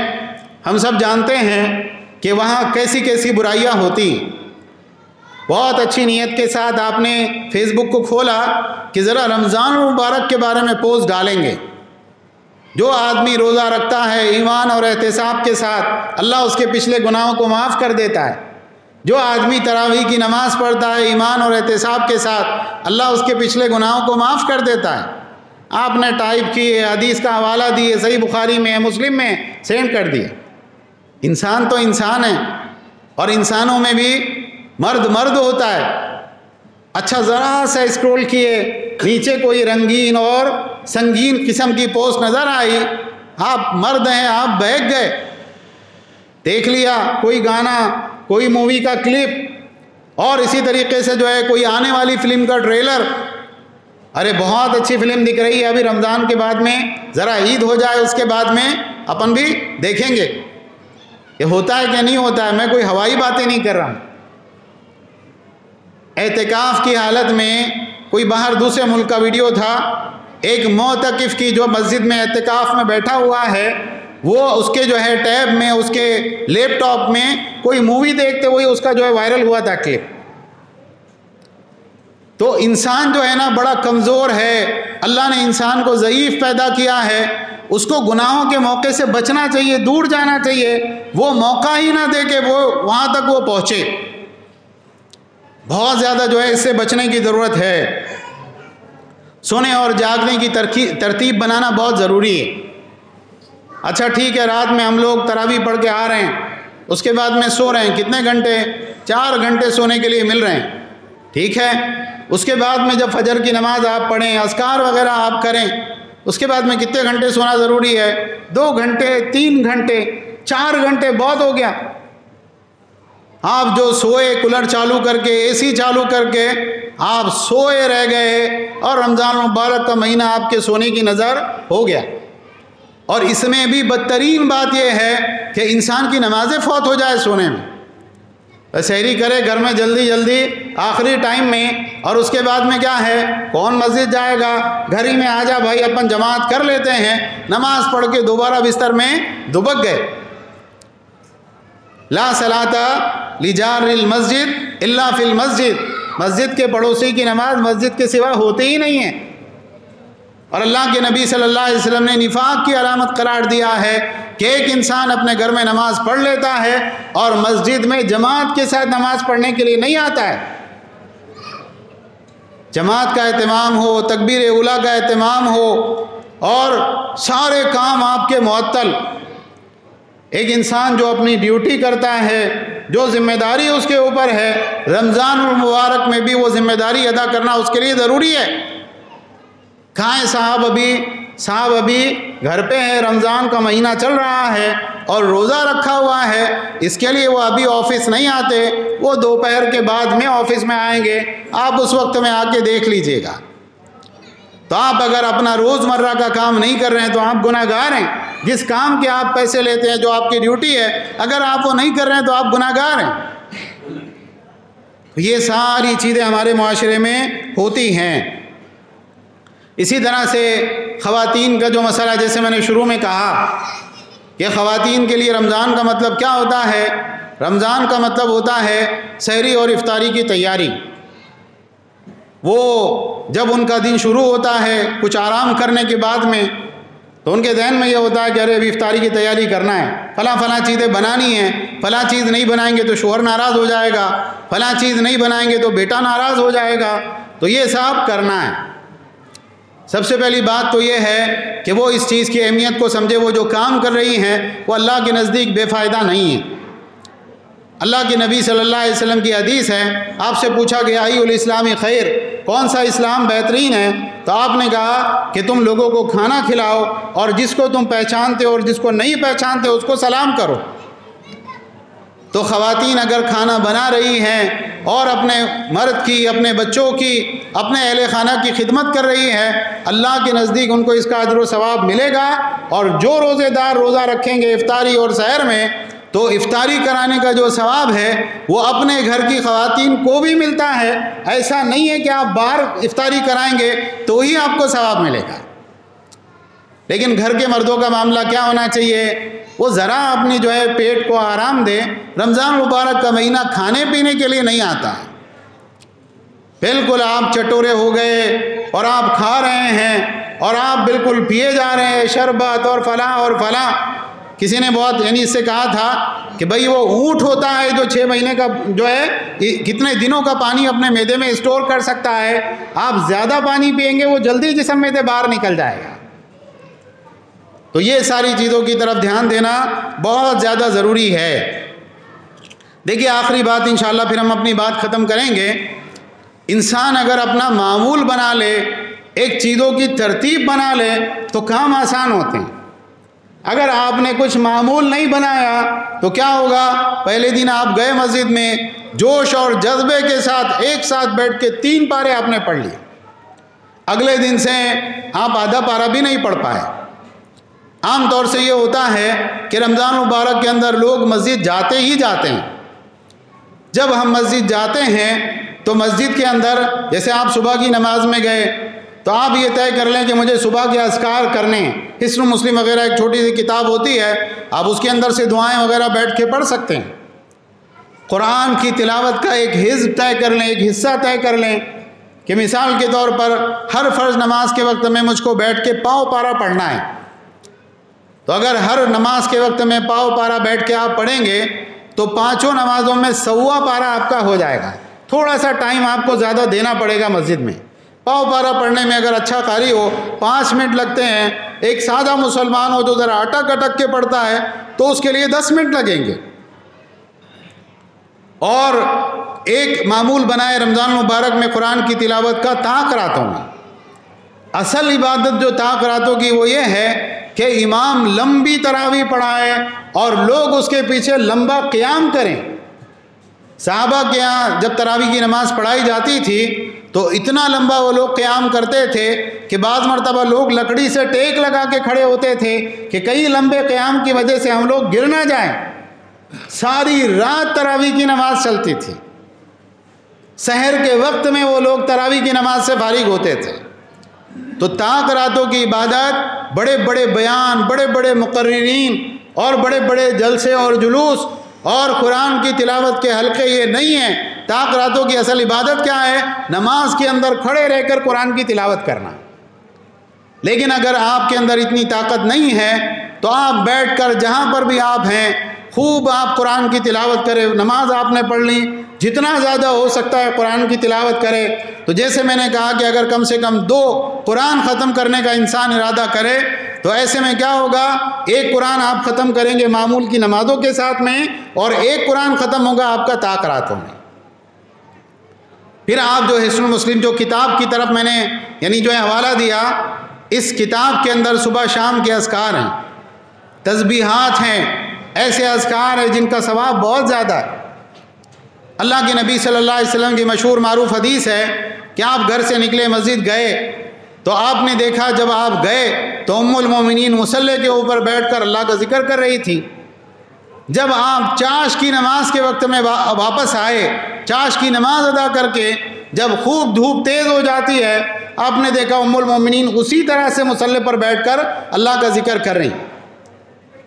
ہم سب جانتے ہیں کہ وہاں کیسی کیسی برائیاں ہوتی۔ بہت اچھی نیت کے ساتھ آپ نے فیس بک کو کھولا کہ ذرا رمضان المبارک کے بارے میں پوسٹ ڈالیں گے۔ جو آدمی روزہ رکھتا ہے ایمان اور احتساب کے ساتھ، اللہ اس کے پچھلے گناہوں کو معاف کر دیتا ہے۔ جو آدمی تراویح کی نماز پڑھتا ہے ایمان اور احتساب کے ساتھ، اللہ اس کے پچھلے گناہوں کو معاف کر دیتا ہے۔ آپ نے ٹائپ کیے، حدیث کا حوالہ دیے، صحیح بخاری میں ہے، مسلم میں سینڈ کر دیے۔ انسان تو انسان ہے، اور انسانوں میں بھی مرد ہوتا ہے۔ اچھا، ذرا سا اسکرول کیے، نیچے کوئی رنگین اور سنگین قسم کی پوسٹ نظر آئی، آپ مرد ہیں، آپ بہک گئے۔ دیکھ لیا کوئی گانا، کوئی مووی کا کلپ، اور اسی طریقے سے جو ہے کوئی آنے والی فلم کا ٹریلر، ارے بہت اچھی فلم دکھ رہی ہے، ابھی رمضان کے بعد میں ذرا عید ہو جائے، اس کے بعد میں اپن بھی دیکھیں گے۔ یہ ہوتا ہے کہ نہیں ہوتا ہے؟ میں کوئی ہوائی باتیں نہیں کر رہا ہوں۔ اعتکاف کی حالت میں کوئی باہر دوسرے ملک کا ویڈیو تھا، ایک معتکف کی جو مسجد میں اعتکاف میں بیٹھا ہوا ہے، وہ اس کے جو ہے ٹیب میں، اس کے لیپ ٹاپ میں کوئی مووی دیکھتے ہوئے اس کا جو ہے وائرل ہوا تھا کلپ۔ تو انسان جو ہے نا بڑا کمزور ہے، اللہ نے انسان کو ضعیف پیدا کیا ہے، اس کو گناہوں کے موقع سے بچنا چاہیے، دور جانا چاہیے، وہ موقع ہی نہ دے کہ وہ وہاں تک وہ پہنچے۔ بہت زیادہ جو ہے اس سے بچنے کی ضرورت ہے۔ سونے اور جاگنے کی ترتیب بنانا بہت ضروری ہے۔ اچھا ٹھیک ہے، رات میں ہم لوگ تراویح پڑھ کے آ رہے ہیں، اس کے بعد میں سو رہے ہیں، کتنے گھنٹے؟ 4 گھنٹے سونے کے لیے مل رہے ہیں، ٹھیک ہے۔ اس کے بعد میں جب فجر کی نماز آپ پڑھیں، اذکار وغیرہ آپ کریں، اس کے بعد میں کتنے گھنٹے سونا ضروری ہے؟ 2 گھنٹے، 3 گھنٹے، 4 گھنٹے بہت ہو گیا۔ آپ جو سوئے کولر چالو کر کے، اے سی چالو کر کے آپ سوئے رہ گئے، اور رمضان المبارک کا مہینہ آپ کے سونے کی نظر ہو گیا۔ اور اس میں بھی بدترین بات یہ ہے کہ انسان کی نمازیں فوت ہو جائے سونے میں۔ سحری کرے گھر میں جلدی جلدی آخری ٹائم میں، اور اس کے بعد میں کیا ہے، کون مسجد جائے گا؟ گھر ہی میں آ جا بھائی، اپن جماعت کر لیتے ہیں، نماز پڑھ کے دوبارہ بستر میں دبک گئے۔ لا صلاۃ لجار المسجد الا فی المسجد، مسجد کے پڑوسی کی نماز مسجد کے سوا ہوتی ہی نہیں ہے۔ اور اللہ کے نبی صلی اللہ علیہ وسلم نے نفاق کی علامت قرار دیا ہے کہ ایک انسان اپنے گھر میں نماز پڑھ لیتا ہے اور مسجد میں جماعت کے ساتھ نماز پڑھنے کے لیے نہیں آتا ہے۔ جماعت کا اہتمام ہو، تکبیر اولیٰ کا اہتمام ہو، اور سارے کام آپ کے معطل۔ ایک انسان جو اپنی ڈیوٹی کرتا ہے، جو ذمہ داری اس کے اوپر ہے، رمضان المبارک میں بھی وہ ذمہ داری ادا کرنا اس کے لیے ضروری ہے۔ کھائیں صاحب ابھی گھر پہ ہیں، رمضان کا مہینہ چل رہا ہے اور روزہ رکھا ہوا ہے، اس کے لیے وہ ابھی آفس نہیں آتے، وہ دوپہر کے بعد میں آفس میں آئیں گے، آپ اس وقت میں آ کے دیکھ لیجئے گا۔ تو آپ اگر اپنا روزمرہ کا کام نہیں کر رہے ہیں تو آپ گناہ گار ہیں۔ جس کام کے آپ پیسے لیتے ہیں، جو آپ کی ڈیوٹی ہے، اگر آپ وہ نہیں کر رہے ہیں تو آپ گناہ گار ہیں۔ یہ ساری چیزیں ہمارے معاشرے میں ہوتی ہیں۔ اسی طرح سے خواتین کا جو مسئلہ، جیسے میں نے شروع میں کہا کہ خواتین کے لیے رمضان کا مطلب کیا ہوتا ہے؟ رمضان کا مطلب ہوتا ہے سحری اور افطاری کی تیاری۔ وہ جب ان کا دن شروع ہوتا ہے کچھ آرام کرنے کے بعد میں، تو ان کے ذہن میں یہ ہوتا ہے کہ ارے ابھی افطاری کی تیاری کرنا ہے، فلاں چیزیں بنانی ہیں، فلاں چیز نہیں بنائیں گے تو شوہر ناراض ہو جائے گا، فلاں چیز نہیں بنائیں گے تو بیٹا ناراض ہو جائے گا، تو یہ سب کرنا ہے۔ سب سے پہلی بات تو یہ ہے کہ وہ اس چیز کی اہمیت کو سمجھے، وہ جو کام کر رہی ہیں وہ اللہ کے نزدیک بے فائدہ نہیں ہے۔ اللہ کے نبی صلی اللہ علیہ وسلم کی حدیث ہے، آپ سے پوچھا گیا ای الاسلام خیر، کون سا اسلام بہترین ہے؟ تو آپ نے کہا کہ تم لوگوں کو کھانا کھلاؤ اور جس کو تم پہچانتے ہو اور جس کو نہیں پہچانتے اس کو سلام کرو۔ تو خواتین اگر کھانا بنا رہی ہیں اور اپنے مرد کی، اپنے بچوں کی، اپنے اہل خانہ کی خدمت کر رہی ہیں، اللہ کے نزدیک ان کو اس کا اجر و ثواب ملے گا۔ اور جو روزے دار روزہ رکھیں گے افطاری اور سحر میں، تو افطاری کرانے کا جو ثواب ہے وہ اپنے گھر کی خواتین کو بھی ملتا ہے۔ ایسا نہیں ہے کہ آپ باہر افطاری کرائیں گے تو ہی آپ کو ثواب ملے گا۔ لیکن گھر کے مردوں کا معاملہ کیا ہونا چاہیے؟ وہ ذرا اپنی جو ہے پیٹ کو آرام دے۔ رمضان مبارک کا مہینہ کھانے پینے کے لیے نہیں آتا ہے۔ بالکل آپ چٹورے ہو گئے اور آپ کھا رہے ہیں اور آپ بالکل پیے جا رہے ہیں شربت اور فلاں اور فلاں۔ کسی نے بہت اس سے کہا تھا کہ بھئی وہ اونٹ ہوتا ہے جو 6 مہینے کا جو ہے کتنے دنوں کا پانی اپنے معدے میں اسٹور کر سکتا ہے۔ آپ زیادہ پانی پئیں گے وہ جلدی جسم میں سے باہر نکل جائے گا۔ تو یہ ساری چیزوں کی طرف دھیان دینا بہت زیادہ ضروری ہے۔ دیکھیے آخری بات انشاءاللہ پھر ہم اپنی بات ختم کریں گے۔ انسان اگر اپنا معمول بنا لے، ایک چیزوں کی ترتیب بنا لے تو کام آسان ہوتے ہیں۔ اگر آپ نے کچھ معمول نہیں بنایا تو کیا ہوگا؟ پہلے دن آپ گئے مسجد میں، جوش اور جذبے کے ساتھ ایک ساتھ بیٹھ کے 3 پارے آپ نے پڑھ لیے، اگلے دن سے آپ آدھا پارا بھی نہیں پڑھ پائے۔ عام طور سے یہ ہوتا ہے کہ رمضان مبارک کے اندر لوگ مسجد جاتے ہی جاتے ہیں۔ جب ہم مسجد جاتے ہیں تو مسجد کے اندر جیسے آپ صبح کی نماز میں گئے تو آپ یہ طے کر لیں کہ مجھے صبح کے اذکار کرنے ہیں۔ حصن مسلم وغیرہ ایک چھوٹی سی کتاب ہوتی ہے، آپ اس کے اندر سے دعائیں وغیرہ بیٹھ کے پڑھ سکتے ہیں۔ قرآن کی تلاوت کا ایک حزب طے کر لیں، ایک حصہ طے کر لیں کہ مثال کے طور پر ہر فرض نماز کے وقت میں مجھ کو بیٹھ کے پاؤ پارا پڑھنا ہے۔ تو اگر ہر نماز کے وقت میں پاؤ پارا بیٹھ کے آپ پڑھیں گے تو 5 نمازوں میں 1.25 پارا آپ کا ہو جائے گا۔ تھوڑا سا ٹائم آپ کو زیادہ دینا پڑے گا مسجد میں۔ پاؤ پارا پڑھنے میں اگر اچھا قاری ہو 5 منٹ لگتے ہیں، ایک سادہ مسلمان ہو جو ذرا اٹک اٹک کے پڑھتا ہے تو اس کے لیے 10 منٹ لگیں گے۔ اور ایک معمول بنائے رمضان مبارک میں قرآن کی تلاوت کا طاق راتوں میں۔ اصل عبادت جو طاق راتوں کی وہ یہ ہے کہ امام لمبی تراویح پڑھائے اور لوگ اس کے پیچھے لمبا قیام کریں۔ صحابہ کے یہاں جب تراویح کی نماز پڑھائی جاتی تھی تو اتنا لمبا وہ لوگ قیام کرتے تھے کہ بعض مرتبہ لوگ لکڑی سے ٹیک لگا کے کھڑے ہوتے تھے کہ کئی لمبے قیام کی وجہ سے ہم لوگ گر نہ جائیں۔ ساری رات تراویح کی نماز چلتی تھی۔ سحر کے وقت میں وہ لوگ تراویح کی نماز سے فارغ ہوتے تھے۔ تو طاق راتوں کی عبادت بڑے بڑے بیان، بڑے بڑے مقررین اور بڑے بڑے جلسے اور جلوس اور قرآن کی تلاوت کے حلقے یہ نہیں ہیں۔ طاق راتوں کی اصل عبادت کیا ہے؟ نماز کے اندر کھڑے رہ کر قرآن کی تلاوت کرنا۔ لیکن اگر آپ کے اندر اتنی طاقت نہیں ہے تو آپ بیٹھ کر جہاں پر بھی آپ ہیں خوب آپ قرآن کی تلاوت کریں۔ نماز آپ نے پڑھ لی، جتنا زیادہ ہو سکتا ہے قرآن کی تلاوت کرے۔ تو جیسے میں نے کہا کہ اگر کم سے کم 2 قرآن ختم کرنے کا انسان ارادہ کرے تو ایسے میں کیا ہوگا؟ ایک قرآن آپ ختم کریں گے معمول کی نمازوں کے ساتھ میں، اور ایک قرآن ختم ہوگا آپ کا طاق راتوں میں۔ پھر آپ جو حصن مسلم جو کتاب کی طرف میں نے جو ہے حوالہ دیا، اس کتاب کے اندر صبح شام کے اذکار ہیں، تسبیحات ہیں، ایسے اذکار ہیں جن کا ثواب بہت زیادہ ہے۔ اللہ کے نبی صلی اللہ علیہ وسلم کی مشہور معروف حدیث ہے کہ آپ گھر سے نکلے مسجد گئے تو آپ نے دیکھا جب آپ گئے تو ام المومنین مصلی کے اوپر بیٹھ کر اللہ کا ذکر کر رہی تھی۔ جب آپ چاش کی نماز کے وقت میں واپس آئے، چاش کی نماز ادا کر کے جب خوب دھوپ تیز ہو جاتی ہے، آپ نے دیکھا ام المومنین اسی طرح سے مصلی پر بیٹھ کر اللہ کا ذکر کر رہی۔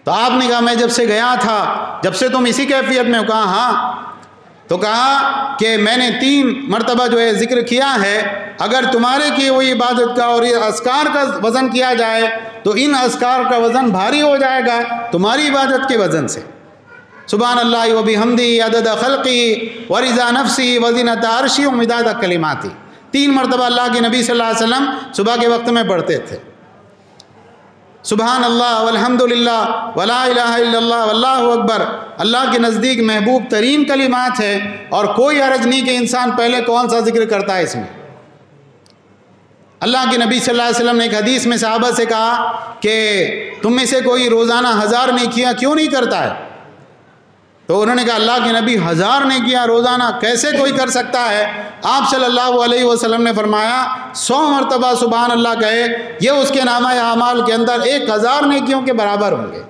تو آپ نے کہا میں جب سے گیا تھا، جب سے تم اسی کیفیت میں ہو؟ کہا ہاں۔ تو کہا کہ میں نے 3 مرتبہ جو ہے ذکر کیا ہے، اگر تمہارے کی ہوئی عبادت کا اور یہ اذکار کا وزن کیا جائے تو ان اذکار کا وزن بھاری ہو جائے گا تمہاری عبادت کے وزن سے۔ سبحان اللہ و بحمدہ عدد خلقی ورضا نفسی وزنۃ عرشی ومداد کلماتی، 3 مرتبہ اللہ کے نبی صلی اللہ علیہ وسلم صبح کے وقت میں پڑھتے تھے۔ سبحان اللہ والحمد للہ ولا الہ الا اللہ واللہ اکبر اللہ کے نزدیک محبوب ترین کلمات ہے، اور کوئی حرج نہیں کہ انسان پہلے کون سا ذکر کرتا ہے اس میں۔ اللہ کے نبی صلی اللہ علیہ وسلم نے ایک حدیث میں صحابہ سے کہا کہ تم میں سے کوئی روزانہ 1000 نیکیاں کیوں نہیں کرتا ہے؟ تو انہوں نے کہا اللہ کے نبی 1000 نیکیاں روزانہ کیسے کوئی کر سکتا ہے؟ آپ صلی اللہ علیہ وسلم نے فرمایا 100 مرتبہ سبحان اللہ کہے، یہ اس کے نامہ اعمال کے اندر 1000 نیکیوں کے برابر ہوں گے۔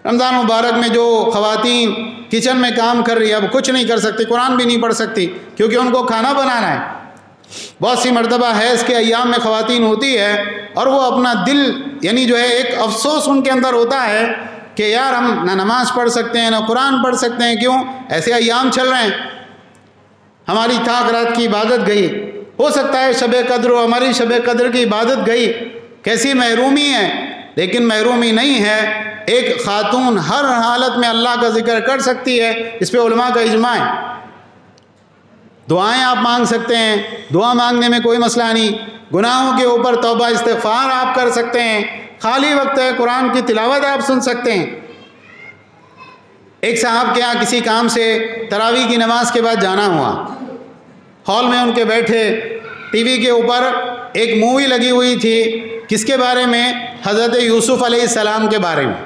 رمضان مبارک میں جو خواتین کچن میں کام کر رہی ہے، اب کچھ نہیں کر سکتی، قرآن بھی نہیں پڑھ سکتی کیونکہ ان کو کھانا بنانا ہے۔ بہت سی مرتبہ حیض کے ایام میں خواتین ہوتی ہے اور وہ اپنا دل یعنی جو ہے ایک افسوس ان کے اندر ہوتا ہے کہ یار ہم نہ نماز پڑھ سکتے ہیں نہ قرآن پڑھ سکتے ہیں، کیوں؟ ایسے ایام چل رہے ہیں، ہماری تاک رات کی عبادت گئی، ہو سکتا ہے شب قدر ہو، ہماری شب قدر کی عبادت گئی، کیسی محرومی ہے۔ لیکن محرومی نہیں ہے، ایک خاتون ہر حالت میں اللہ کا ذکر کر سکتی ہے، اس پہ علماء کا اجماع ہے۔ دعائیں آپ مانگ سکتے ہیں، دعا مانگنے میں کوئی مسئلہ نہیں، گناہوں کے اوپر توبہ استغفار آپ کر سکتے ہیں، خالی وقت ہے قرآن کی تلاوت آپ سن سکتے ہیں۔ ایک صاحب کے یہاں کسی کام سے تراویح کی نماز کے بعد جانا ہوا، ہال میں ان کے بیٹھے، ٹی وی کے اوپر ایک مووی لگی ہوئی تھی، کس کے بارے میں؟ حضرت یوسف علیہ السلام کے بارے میں،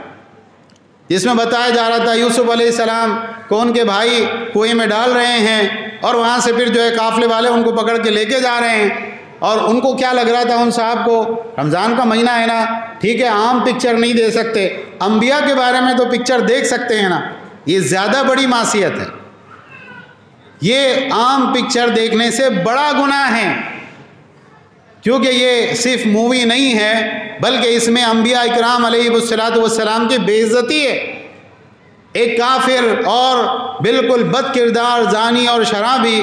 جس میں بتایا جا رہا تھا یوسف علیہ السلام کو ان کے بھائی کنویں میں ڈال رہے ہیں، اور وہاں سے پھر جو ہے قافلے والے ان کو پکڑ کے لے کے جا رہے ہیں۔ اور ان کو کیا لگ رہا تھا ان صاحب کو، رمضان کا مہینہ ہے نا، ٹھیک ہے عام پکچر نہیں دے سکتے، انبیاء کے بارے میں تو پکچر دیکھ سکتے ہیں نا، یہ زیادہ بڑی معصیت ہے، یہ عام پکچر دیکھنے سے بڑا گناہ ہے، کیونکہ یہ صرف مووی نہیں ہے بلکہ اس میں انبیاء اکرام علیہ السلام کی بے عزتی ہے۔ ایک کافر اور بالکل بد کردار زانی اور شرابی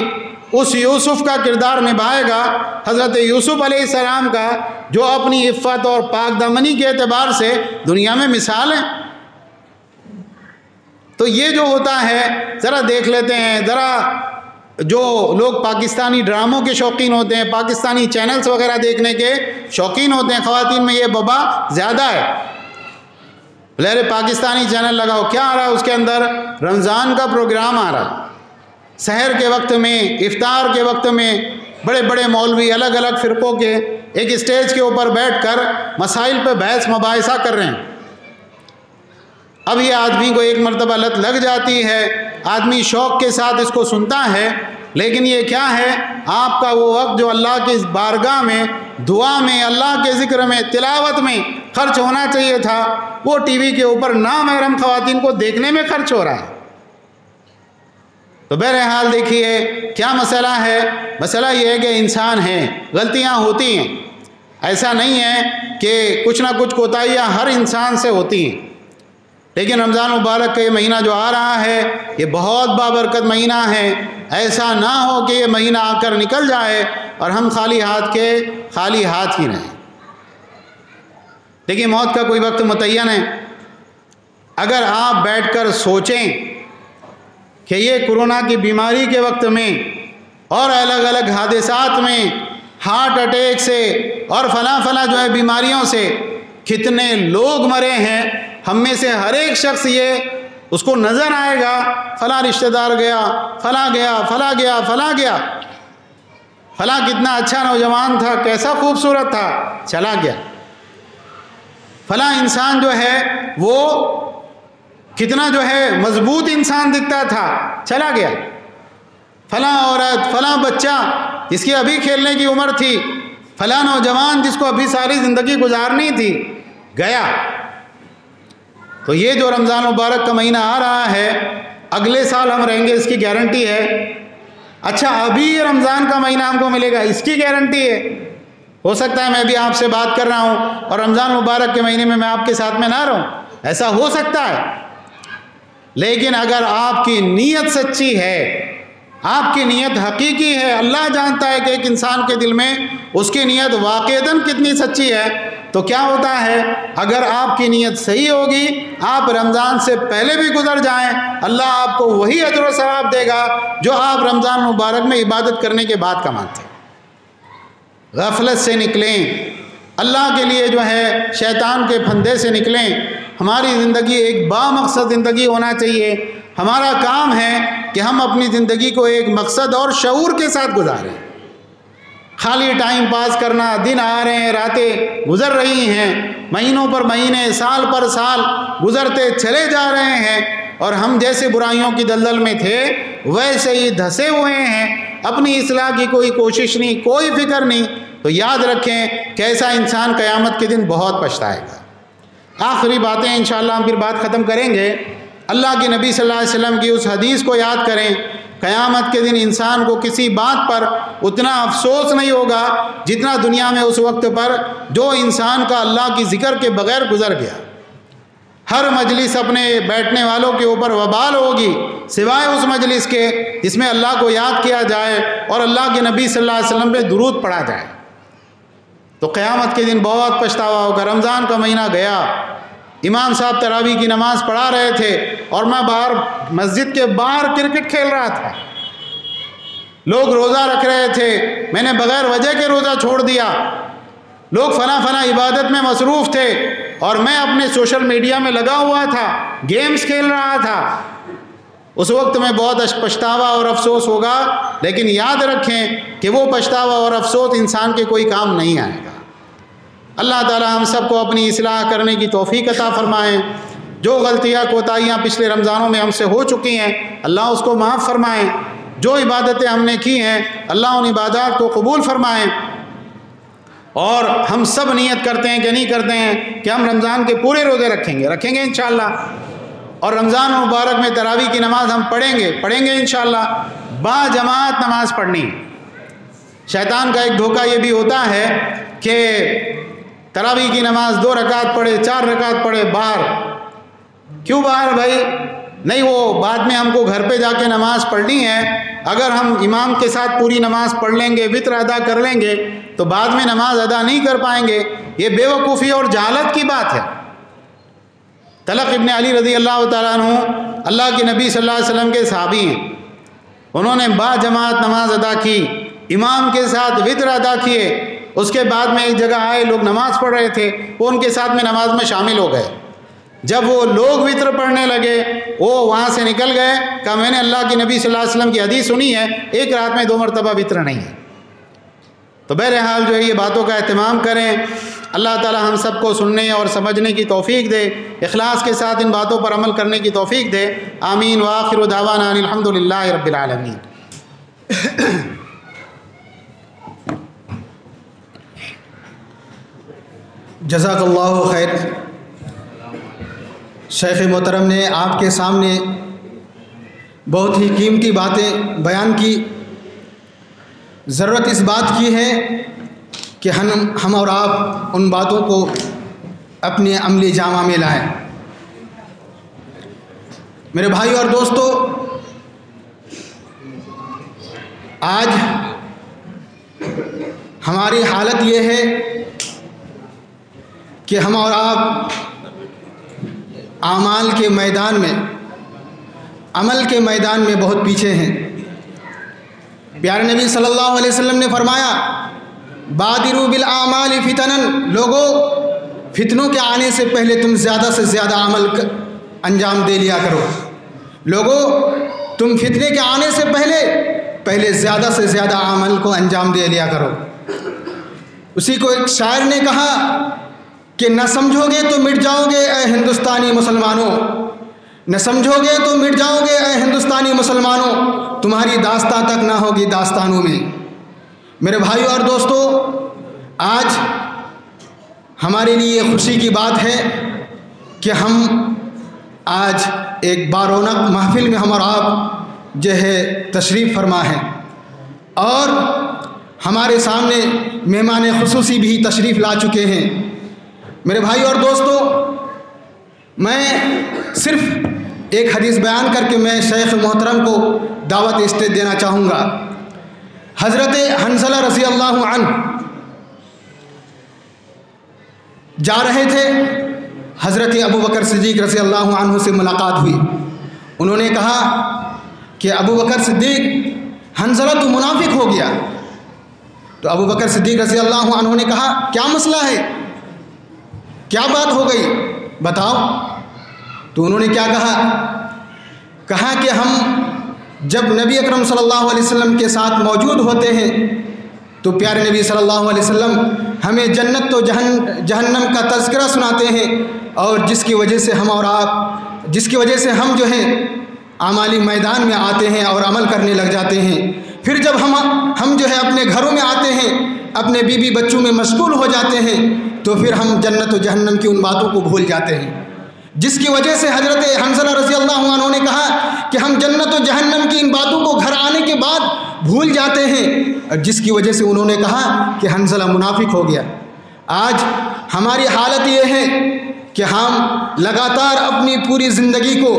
اس یوسف کا کردار نبھائے گا، حضرت یوسف علیہ السلام کا، جو اپنی عفت اور پاک دامنی کے اعتبار سے دنیا میں مثال ہیں۔ تو یہ جو ہوتا ہے ذرا دیکھ لیتے ہیں، ذرا جو لوگ پاکستانی ڈراموں کے شوقین ہوتے ہیں، پاکستانی چینلز وغیرہ دیکھنے کے شوقین ہوتے ہیں، خواتین میں یہ وبا زیادہ ہے۔ لہر پاکستانی چینل لگاؤ، کیا آ رہا ہے اس کے اندر؟ رمضان کا پروگرام آ رہا ہے، سحر کے وقت میں، افطار کے وقت میں بڑے بڑے مولوی الگ الگ فرقوں کے ایک اسٹیج کے اوپر بیٹھ کر مسائل پہ بحث مباحثہ کر رہے ہیں۔ اب یہ آدمی کو ایک مرتبہ لت لگ جاتی ہے، آدمی شوق کے ساتھ اس کو سنتا ہے، لیکن یہ کیا ہے؟ آپ کا وہ وقت جو اللہ کی بارگاہ میں، دعا میں، اللہ کے ذکر میں، تلاوت میں خرچ ہونا چاہیے تھا، وہ ٹی وی کے اوپر نامحرم خواتین کو دیکھنے میں خرچ ہو رہا ہے۔ تو بہرحال دیکھیے کیا مسئلہ ہے؟ مسئلہ یہ ہے کہ انسان ہیں، غلطیاں ہوتی ہیں، ایسا نہیں ہے کہ کچھ نہ کچھ کوتاہیاں ہر انسان سے ہوتی ہیں، لیکن رمضان مبارک کا یہ مہینہ جو آ رہا ہے یہ بہت بابرکت مہینہ ہے۔ ایسا نہ ہو کہ یہ مہینہ آ کر نکل جائے اور ہم خالی ہاتھ ہی رہیں۔ دیکھیے موت کا کوئی وقت متعین ہے، اگر آپ بیٹھ کر سوچیں کہ یہ کورونا کی بیماری کے وقت میں اور الگ الگ حادثات میں، ہارٹ اٹیک سے اور فلاں جو ہے بیماریوں سے کتنے لوگ مرے ہیں، ہم میں سے ہر ایک شخص یہ اس کو نظر آئے گا فلاں رشتہ دار گیا، فلاں گیا، فلاں گیا، فلاں گیا، فلاں کتنا اچھا نوجوان تھا، کیسا خوبصورت تھا، چلا گیا، فلاں انسان جو ہے وہ کتنا جو ہے مضبوط انسان دکھتا تھا، چلا گیا، فلاں عورت، فلاں بچہ جس کی ابھی کھیلنے کی عمر تھی، فلاں نوجوان جس کو ابھی ساری زندگی گزارنی تھی، گیا۔ تو یہ جو رمضان مبارک کا مہینہ آ رہا ہے، اگلے سال ہم رہیں گے اس کی گارنٹی ہے؟ اچھا ابھی یہ رمضان کا مہینہ ہم کو ملے گا اس کی گارنٹی ہے؟ ہو سکتا ہے میں بھی آپ سے بات کر رہا ہوں اور رمضان مبارک کے مہینے میں آپ کے ساتھ میں نہ رہوں، ایسا ہو سکتا ہے، لیکن اگر آپ کی نیت سچی ہے، آپ کی نیت حقیقی ہے، اللہ جانتا ہے کہ ایک انسان کے دل میں اس کی نیت واقعتاً کتنی سچی ہے، تو کیا ہوتا ہے اگر آپ کی نیت صحیح ہوگی، آپ رمضان سے پہلے بھی گزر جائیں، اللہ آپ کو وہی اجر و ثواب دے گا جو آپ رمضان مبارک میں عبادت کرنے کے بعد کماتے ہیں۔ غفلت سے نکلیں، اللہ کے لیے جو ہے شیطان کے پھندے سے نکلیں۔ ہماری زندگی ایک بامقصد زندگی ہونا چاہیے۔ ہمارا کام ہے کہ ہم اپنی زندگی کو ایک مقصد اور شعور کے ساتھ گزاریں۔ خالی ٹائم پاس کرنا، دن آ رہے ہیں، راتیں گزر رہی ہیں، مہینوں پر مہینے، سال پر سال گزرتے چلے جا رہے ہیں، اور ہم جیسے برائیوں کی دلدل میں تھے ویسے ہی دھسے ہوئے ہیں، اپنی اصلاح کی کوئی کوشش نہیں، کوئی فکر نہیں، تو یاد رکھیں کہ ایسا انسان قیامت کے دن بہت پچھتائے گا۔ آخری باتیں انشاءاللہ ہم پھر بات ختم کریں گے۔ اللہ کے نبی صلی اللہ علیہ وسلم کی اس حدیث کو یاد کریں، قیامت کے دن انسان کو کسی بات پر اتنا افسوس نہیں ہوگا جتنا دنیا میں اس وقت پر جو انسان کا اللہ کی ذکر کے بغیر گزر گیا۔ ہر مجلس اپنے بیٹھنے والوں کے اوپر وبال ہوگی سوائے اس مجلس کے جس میں اللہ کو یاد کیا جائے اور اللہ کے نبی صلی اللہ علیہ وسلم پہ درود پڑھا جائے۔ تو قیامت کے دن بہت پچھتاوا ہوگا۔ رمضان کا مہینہ گیا، امام صاحب تراویح کی نماز پڑھا رہے تھے اور میں باہر مسجد کے باہر کرکٹ کھیل رہا تھا، لوگ روزہ رکھ رہے تھے، میں نے بغیر وجہ کے روزہ چھوڑ دیا، لوگ فلاں عبادت میں مصروف تھے اور میں اپنے سوشل میڈیا میں لگا ہوا تھا، گیمز کھیل رہا تھا۔ اس وقت میں بہت پچھتاوا اور افسوس ہوگا، لیکن یاد رکھیں کہ وہ پچھتاوا اور افسوس انسان کے کوئی کام نہیں آئے گا۔ اللہ تعالی ہم سب کو اپنی اصلاح کرنے کی توفیق عطا فرمائیں۔ جو غلطیاں کوتاہیاں پچھلے رمضانوں میں ہم سے ہو چکی ہیں اللہ اس کو معاف فرمائیں۔ جو عبادتیں ہم نے کی ہیں اللہ ان عبادات کو قبول فرمائیں۔ اور ہم سب نیت کرتے ہیں کہ نہیں کرتے ہیں کہ ہم رمضان کے پورے روزے رکھیں گے انشاءاللہ، اور رمضان مبارک میں تراویح کی نماز ہم پڑھیں گے انشاءاللہ۔ با جماعت نماز پڑھنی۔ شیطان کا ایک دھوکہ یہ بھی ہوتا ہے کہ تراویح کی نماز 2 رکعت پڑھے، 4 رکعت پڑھے، باہر۔ کیوں باہر بھائی؟ نہیں، وہ بعد میں ہم کو گھر پہ جا کے نماز پڑھنی ہے۔ اگر ہم امام کے ساتھ پوری نماز پڑھ لیں گے، وتر ادا کر لیں گے تو بعد میں نماز ادا نہیں کر پائیں گے۔ یہ بے وقوفی اور جہالت کی بات ہے۔ طلق ابن علی رضی اللہ تعالیٰ عنہ اللہ کے نبی صلی اللہ علیہ وسلم کے صحابی ہیں، انہوں نے با جماعت نماز ادا کی، امام کے ساتھ وتر ادا کیے۔ اس کے بعد میں ایک جگہ آئے، لوگ نماز پڑھ رہے تھے، وہ ان کے ساتھ میں نماز میں شامل ہو گئے۔ جب وہ لوگ وتر پڑھنے لگے وہ وہاں سے نکل گئے، کہا میں نے اللہ کے نبی صلی اللہ علیہ وسلم کی حدیث سنی ہے، ایک رات میں 2 مرتبہ وتر نہیں ہے۔ تو بہرحال جو ہے یہ باتوں کا اہتمام کریں۔ اللہ تعالی ہم سب کو سننے اور سمجھنے کی توفیق دے، اخلاص کے ساتھ ان باتوں پر عمل کرنے کی توفیق دے۔ آمین وآخر دعوانا ان الحمدللہ رب العالمین۔ جزاک اللہ خیر۔ شیخ محترم نے آپ کے سامنے بہت ہی قیمتی باتیں بیان کی۔ ضرورت اس بات کی ہے کہ ہم اور آپ ان باتوں کو اپنے عملی جامہ میں لائیں۔ میرے بھائی اور دوستو، آج ہماری حالت یہ ہے کہ ہم اور آپ اعمال کے میدان میں، عمل کے میدان میں بہت پیچھے ہیں۔ پیارے نبی صلی اللہ علیہ وسلم نے فرمایا بادروا بالاعمال فتنا، لوگوں فتنوں کے آنے سے پہلے تم زیادہ سے زیادہ عمل انجام دے لیا کرو۔ لوگوں تم فتنے کے آنے سے پہلے زیادہ سے زیادہ عمل کو انجام دے لیا کرو۔ اسی کو ایک شاعر نے کہا کہ نہ سمجھو گے تو مٹ جاؤ گے اے ہندوستانی مسلمانوں، نہ سمجھو گے تو مٹ جاؤ گے اے ہندوستانی مسلمانوں، تمہاری داستان تک نہ ہوگی داستانوں میں۔ میرے بھائیو اور دوستو، آج ہمارے لیے خوشی کی بات ہے کہ ہم آج ایک بارونق محفل میں ہم اور آپ جو ہے تشریف فرما ہے، اور ہمارے سامنے مہمان خصوصی بھی تشریف لا چکے ہیں۔ میرے بھائی اور دوستو، میں صرف ایک حدیث بیان کر کے میں شیخ محترم کو دعوت اسٹیج دینا چاہوں گا۔ حضرت حنظلہ رضی اللہ عنہ جا رہے تھے حضرت ابو بکر صدیق رضی اللہ عنہ سے ملاقات ہوئی۔ انہوں نے کہا کہ ابو بکر صدیق حنظلہ تو منافق ہو گیا۔ تو ابو بکر صدیق رضی اللہ عنہ نے کہا کیا مسئلہ ہے، کیا بات ہو گئی بتاؤ۔ تو انہوں نے کیا کہا کہ ہم جب نبی اکرم صلی اللہ علیہ وسلم کے ساتھ موجود ہوتے ہیں تو پیارے نبی صلی اللہ علیہ وسلم ہمیں جنت و جہنم کا تذکرہ سناتے ہیں، اور جس کی وجہ سے ہم جو ہیں اعمالی میدان میں آتے ہیں اور عمل کرنے لگ جاتے ہیں۔ پھر جب ہم جو ہے اپنے گھروں میں آتے ہیں، اپنے بیوی بچوں میں مشغول ہو جاتے ہیں، تو پھر ہم جنت و جہنم کی ان باتوں کو بھول جاتے ہیں، جس کی وجہ سے حضرت حنظلہ رضی اللہ عنہ نے کہا کہ ہم جنت و جہنم کی ان باتوں کو گھر آنے کے بعد بھول جاتے ہیں، اور جس کی وجہ سے انہوں نے کہا کہ حنظلہ منافق ہو گیا۔ آج ہماری حالت یہ ہے کہ ہم لگاتار اپنی پوری زندگی کو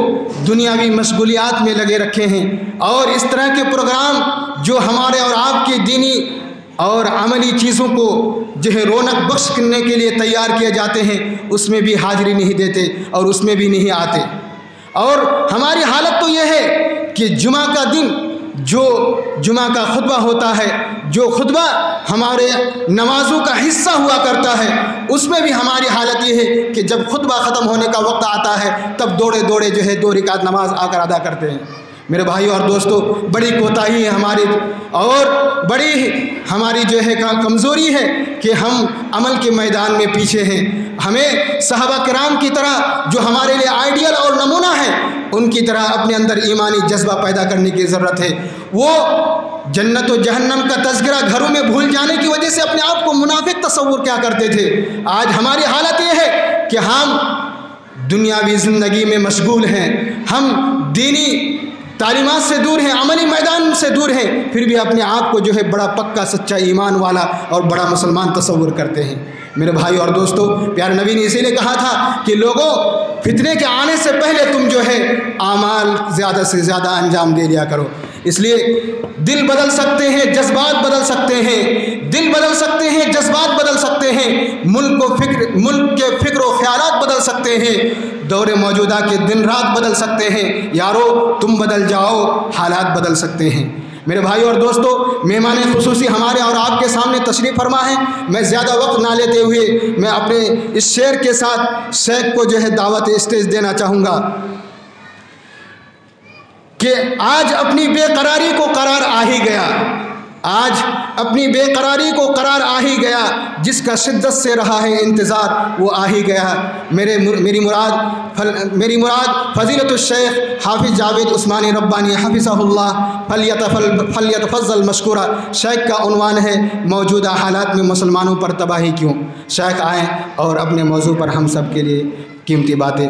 دنیاوی مشغولیات میں لگے رکھے ہیں، اور اس طرح کے پروگرام جو ہمارے اور آپ کی دینی اور عملی چیزوں کو جو ہے رونق بخش کرنے کے لیے تیار کیے جاتے ہیں، اس میں بھی حاضری نہیں دیتے اور اس میں بھی نہیں آتے۔ اور ہماری حالت تو یہ ہے کہ جمعہ کا دن جو جمعہ کا خطبہ ہوتا ہے، جو خطبہ ہمارے نمازوں کا حصہ ہوا کرتا ہے، اس میں بھی ہماری حالت یہ ہے کہ جب خطبہ ختم ہونے کا وقت آتا ہے تب دوڑے جو ہے 2 رکعت نماز آ کر ادا کرتے ہیں۔ میرے بھائیو اور دوستو، بڑی کوتاہی ہے ہماری، اور بڑی ہماری جو ہے کمزوری ہے کہ ہم عمل کے میدان میں پیچھے ہیں۔ ہمیں صحابہ کرام کی طرح جو ہمارے لیے آئیڈیل اور نمونہ ہے، ان کی طرح اپنے اندر ایمانی جذبہ پیدا کرنے کی ضرورت ہے۔ وہ جنت و جہنم کا تذکرہ گھروں میں بھول جانے کی وجہ سے اپنے آپ کو منافق تصور کیا کرتے تھے۔ آج ہماری حالت یہ ہے کہ ہم دنیاوی زندگی میں مشغول ہیں، ہم دینی تعلیمات سے دور ہیں، عملی میدان سے دور ہیں، پھر بھی اپنے آپ کو جو ہے بڑا پکا سچا ایمان والا اور بڑا مسلمان تصور کرتے ہیں۔ میرے بھائی اور دوستو، پیارے نبی نے اسی لیے کہا تھا کہ لوگوں، فتنے کے آنے سے پہلے تم جو ہے اعمال زیادہ سے زیادہ انجام دے لیا کرو۔ اس لیے دل بدل سکتے ہیں، جذبات بدل سکتے ہیں، دل بدل سکتے ہیں، جذبات بدل سکتے ہیں، ملک کے فکر و خیالات بدل سکتے ہیں، دور موجودہ کے دن رات بدل سکتے ہیں۔ یارو تم بدل جاؤ، حالات بدل سکتے ہیں۔ میرے بھائی اور دوستو، مہمان خصوصی ہمارے اور آپ کے سامنے تشریف فرما ہے۔ میں زیادہ وقت نہ لیتے ہوئے میں اپنے اس شعر کے ساتھ شیخ کو جو ہے دعوت اسٹیج دینا چاہوں گا کہ آج اپنی بے قراری کو قرار آ ہی گیا، آج اپنی بے قراری کو قرار آ ہی گیا، جس کا شدت سے رہا ہے انتظار وہ آ ہی گیا۔ میری مراد فضیلت الشیخ حافظ جاوید عثمانی ربانی حفظہ اللہ فلیتفضل مشکورہ۔ شیخ کا عنوان ہے موجودہ حالات میں مسلمانوں پر تباہی کیوں۔ شیخ آئیں اور اپنے موضوع پر ہم سب کے لیے قیمتی باتیں